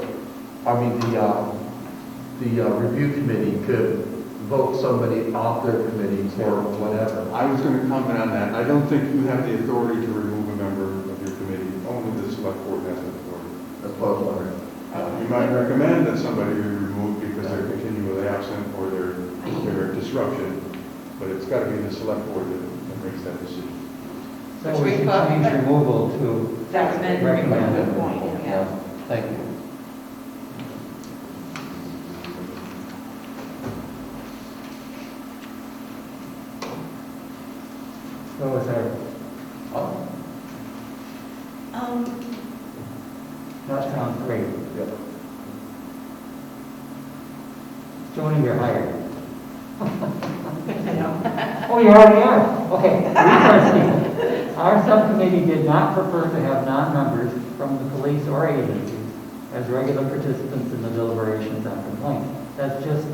the review committee could vote somebody off their committee or whatever. I was going to comment on that. I don't think you have the authority to remove a member of your committee. Only the select board has that authority. That's what I was wondering. You might recommend that somebody be removed because they're continually absent or they're disruption, but it's got to be the select board that makes that decision. So we should change removal to recommended. Yeah, thank you. So is there, that sounds great. Yep. Joni, you're hired. Oh, you already are? Okay. Resource team. Our subcommittee did not prefer to have non-members from the police or agencies as regular participants in the deliberations on complaints. That's just,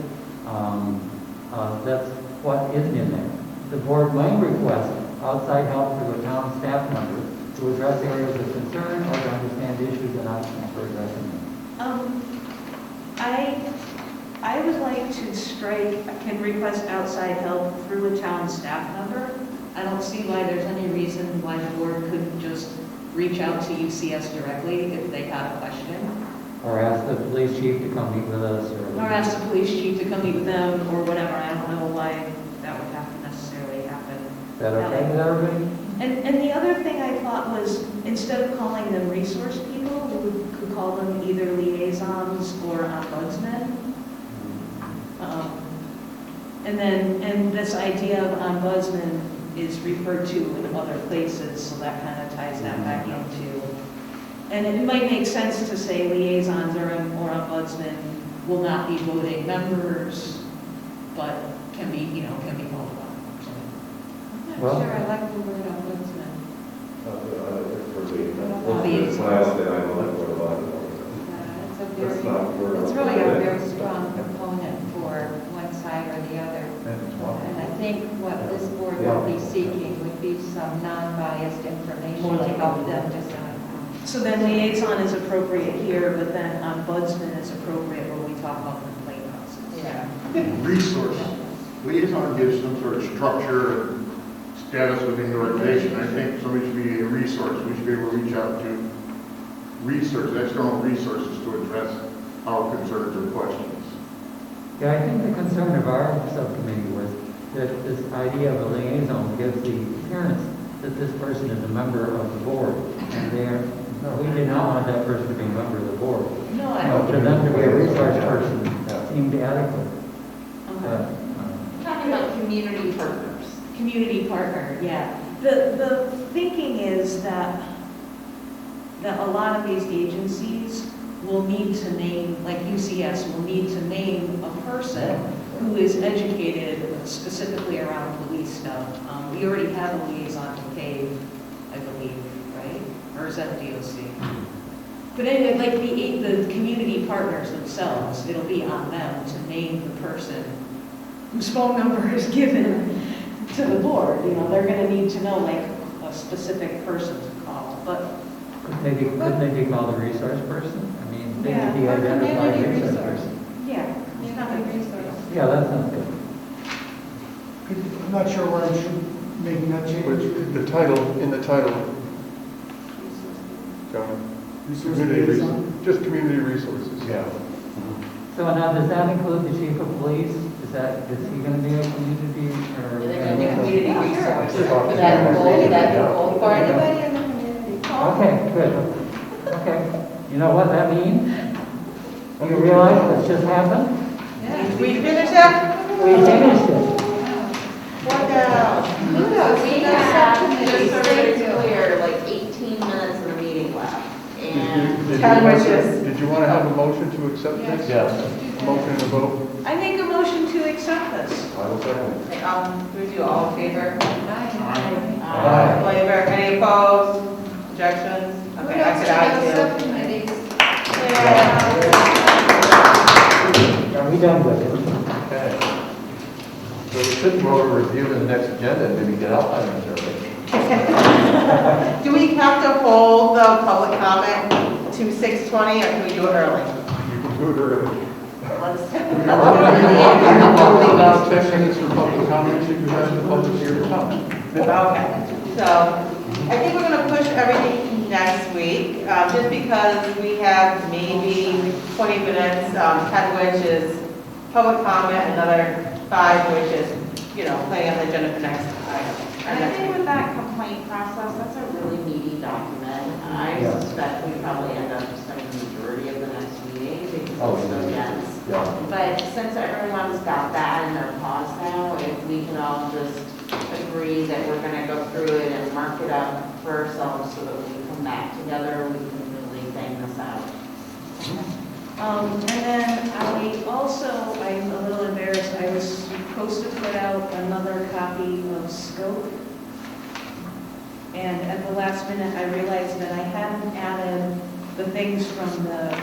that's what isn't in there. The board may request outside help through a town staff member to address areas of concern or to understand issues and options for addressing them. I would like to strike, can request outside help through a town staff member. I don't see why there's any reason why the board couldn't just reach out to UCS directly if they had a question. Or ask the police chief to come meet with us, Or ask the police chief to come meet with them, or whatever. I don't know why that would have to necessarily happen. Is that okay with everybody? And the other thing I thought was, instead of calling them resource people, we could call them either liaisons or ombudsmen. And this idea of ombudsman is referred to in other places, so that kind of ties that back into. And it might make sense to say liaisons or ombudsman will not be voting members, but can be, can be called upon. I'm Well- not sure I like the word ombudsman. It's really a very strong component for one side or the other. And I think what this board would be seeking would be some non-biased information to help them decide. So then liaison is appropriate here, but then ombudsman is appropriate when we talk about complaint process. Yeah. Resource. Liaison gives some sort of structure and status within the organization. I think somebody should be a resource. We should be able to reach out to external resources to address our concerns or questions. Yeah, I think the concern of our subcommittee was that this idea of a liaison gives the appearance that this person is a member of the board. And we did not want that person to be a member of the board. No, I don't. For them to be a resource person seemed adequate. Okay. Talking about community partners. Community partner, yeah. The thinking is that a lot of these agencies will need to name, like UCS will need to name a person who is educated specifically around police stuff. We already have a liaison to CAVE, I believe, right? Or is that DOC? But anyway, like the community partners themselves, it'll be on them to name the person whose phone number is given to the board. They're going to need to know like a specific person to call. But Could they be called a resource person? I mean, they Yeah, could be or identified community resource resource. person. yeah, Community resource. Yeah, that sounds good. I'm not sure why we should make that change. The title, in the title, John, just community resources. Yeah. So now, does that include the chief of police? Is he going to be a community or? They're going to do community research. For that whole For anybody in the community. Okay, good. Okay. You know what that means? You realize what's just happened? We finish that? We finished it. What now? Kudos, We that's have, subcommittee. just so Thank it's you. clear, like 18 minutes of the meeting left. And Did you want to have a motion to accept this? Yes. Motion and a vote? I make a motion to accept this. I will second. We do all in favor? Aye. Favor, any opposed? Objections? Okay, I could add you. Subcommittees. Are we done with it? Okay. So we should go to review the next agenda and maybe get outline survey. Do we have to hold the public comment to 6:20 or can we do it early? You can do it early. Let's. About 10 minutes for public comments, you can have the public here to comment. Okay, so I think we're going to push everything next week, just because we have maybe 20 minutes, 10 which is public comment, another 5 which is, planning on the agenda for next item. And I think with that complaint process, that's a really meaty document. I suspect we probably end up spending the majority of the next meeting because it's so dense. Yeah. But since everyone's got that in their paws now, if we can all just agree that we're gonna go through it and mark it up for ourselves so that we come back together, we can really bang this out. And then I'm a little embarrassed, I was supposed to put out another copy of scope. And at the last minute, I realized that I hadn't added the things from the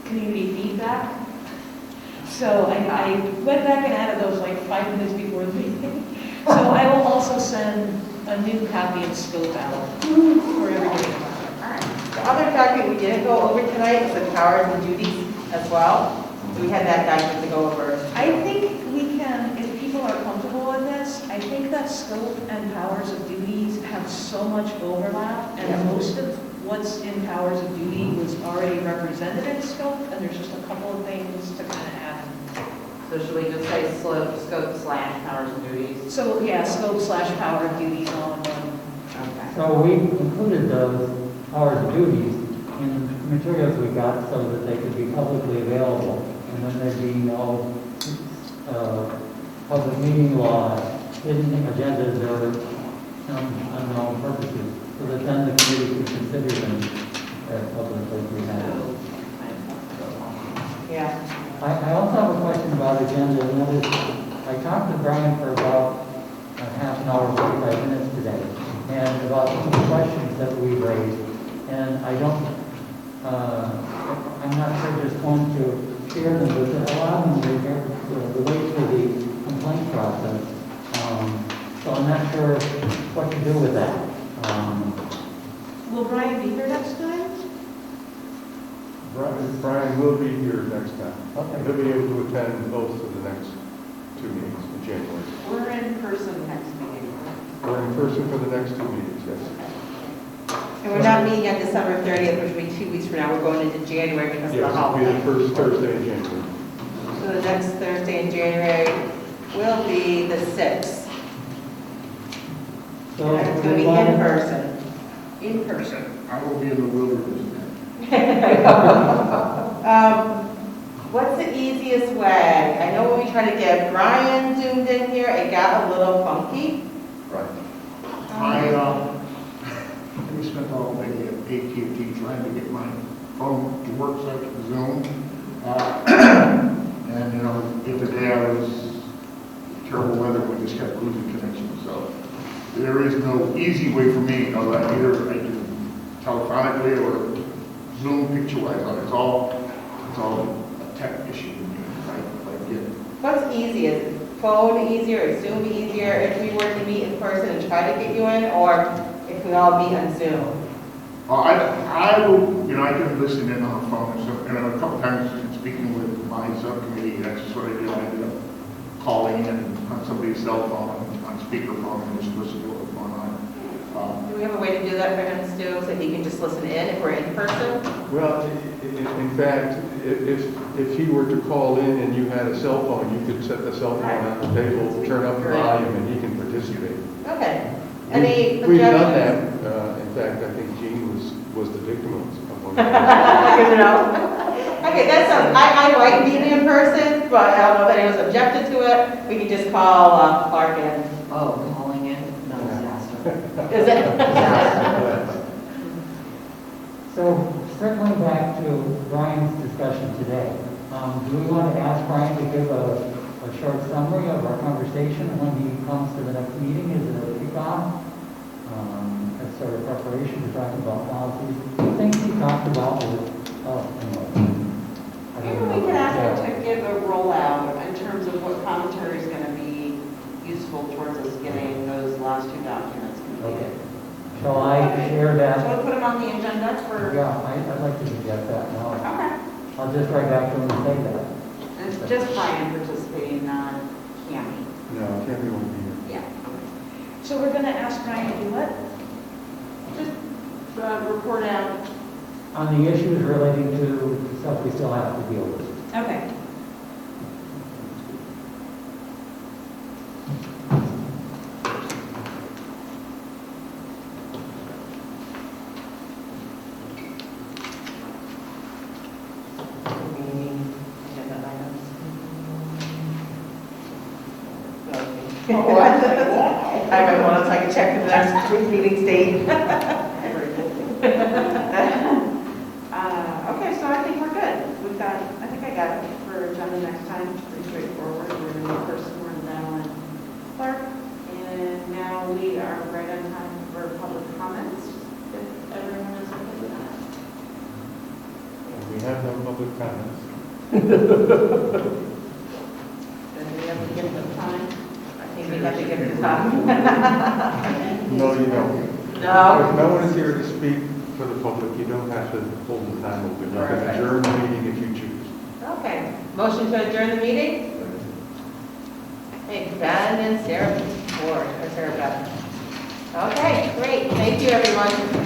community feedback. So I went back and added those like 5 minutes before the meeting. So I will also send a new copy of scope out for everybody. The other document we didn't go over tonight is the powers and duties as well. So we had that document to go over. I think we can, if people are comfortable with this, I think that scope and powers of duties have so much overlap, and most of what's in powers of duty was already represented in scope, and there's just a couple of things to kind of add. So should we just say scope/powers and duties? So, yeah, scope/power of duties all in one. Okay. So we included those powers and duties in the materials we got so that they could be publicly available. And then there'd be no public meeting law, hidden agendas, or some unknown purposes, so that then the committee could consider them as publicly presented. Yeah. I also have a question about agenda, and that is, I talked to Brian for about a half an hour, 45 minutes today, and about some of the questions that we raised, and I'm not sure just going to share them, but a lot of them relate to the complaint process. So I'm not sure what to do with that. Will Brian be here next time? Brian will be here next time. Okay. He'll be able to attend both of the next 2 meetings in January. We're in person next meeting. We're in person for the next 2 meetings, yes. And we're not meeting on December 30th, which will be 2 weeks from now. We're going into January because of the Yes, it'll be holiday. the first Thursday in January. So the next Thursday in January will be the 6th. So And it's going to be in person. In person. I will be in the wilderness. What's the easiest way? I know when we tried to get Brian zoomed in here, it got a little funky. Right. We spent all day at AT&T trying to get my phone to work so I could Zoom. And, the other day I was terrible weather, we just kept losing connection. So there is no easy way for me, either I can telephonically or Zoom picture-wise. It's all a tech issue to me. What's easiest? Phone easier or Zoom easier if we were to meet in person and try to get you in, or if we all meet on Zoom? I will, I can listen in on the phone and a couple times speaking with my subcommittee, that's just what I did. I ended up calling in on somebody's cell phone, on speakerphone, and just listen to what's going on. Do we have a way to do that for him, Stu, so he can just listen in if we're in person? Well, in fact, if he were to call in and you had a cell phone, you could set the cell phone on the table, turn up the volume, and he can participate. Okay. Any We've done objections? that. In fact, I think Jean was the victim of one. Good to know. Okay, that sounds, I like being in person, but I don't know if anyone's objected to it. We can just call Clark in. Oh, calling in? No, disaster. Is it? So circling back to Brian's discussion today, do we want to ask Brian to give a short summary of our conversation when he comes to the next meeting? Is it a kickoff? As sort of preparation to talking about policies? Things he talked about with, anyway. Maybe we could ask him to give a rollout in terms of what commentary is going to be useful towards us getting those last two documents completed. Okay. Shall I share that? Shall we put them on the agenda for? Yeah, I'd like to suggest that now. Okay. I'll just write back to him and say that. And it's just Brian participating, not Cammy. No, Tammy won't be here. Yeah. So we're going to ask Brian to do what? Just report out. On the issues relating to stuff we still have to deal with. Okay. I might want to take a check in the next meeting date. Okay, so I think we're good. I think I got it for agenda next time. It's pretty straightforward. We're a new person, we're now in clerk. And now we are right on time for public comments, if everyone is okay with that. We have no public comments. Then we have to give them time. I think we have to give them time. No, you don't. No? If no one is here to speak for the public, you don't have to hold the time open. You can Perfect. adjourn the meeting if you choose. Okay. Motion to adjourn the meeting? Hey, Ben and Sarah Ford, or Sarah Beth. Okay, great. Thank you, everyone.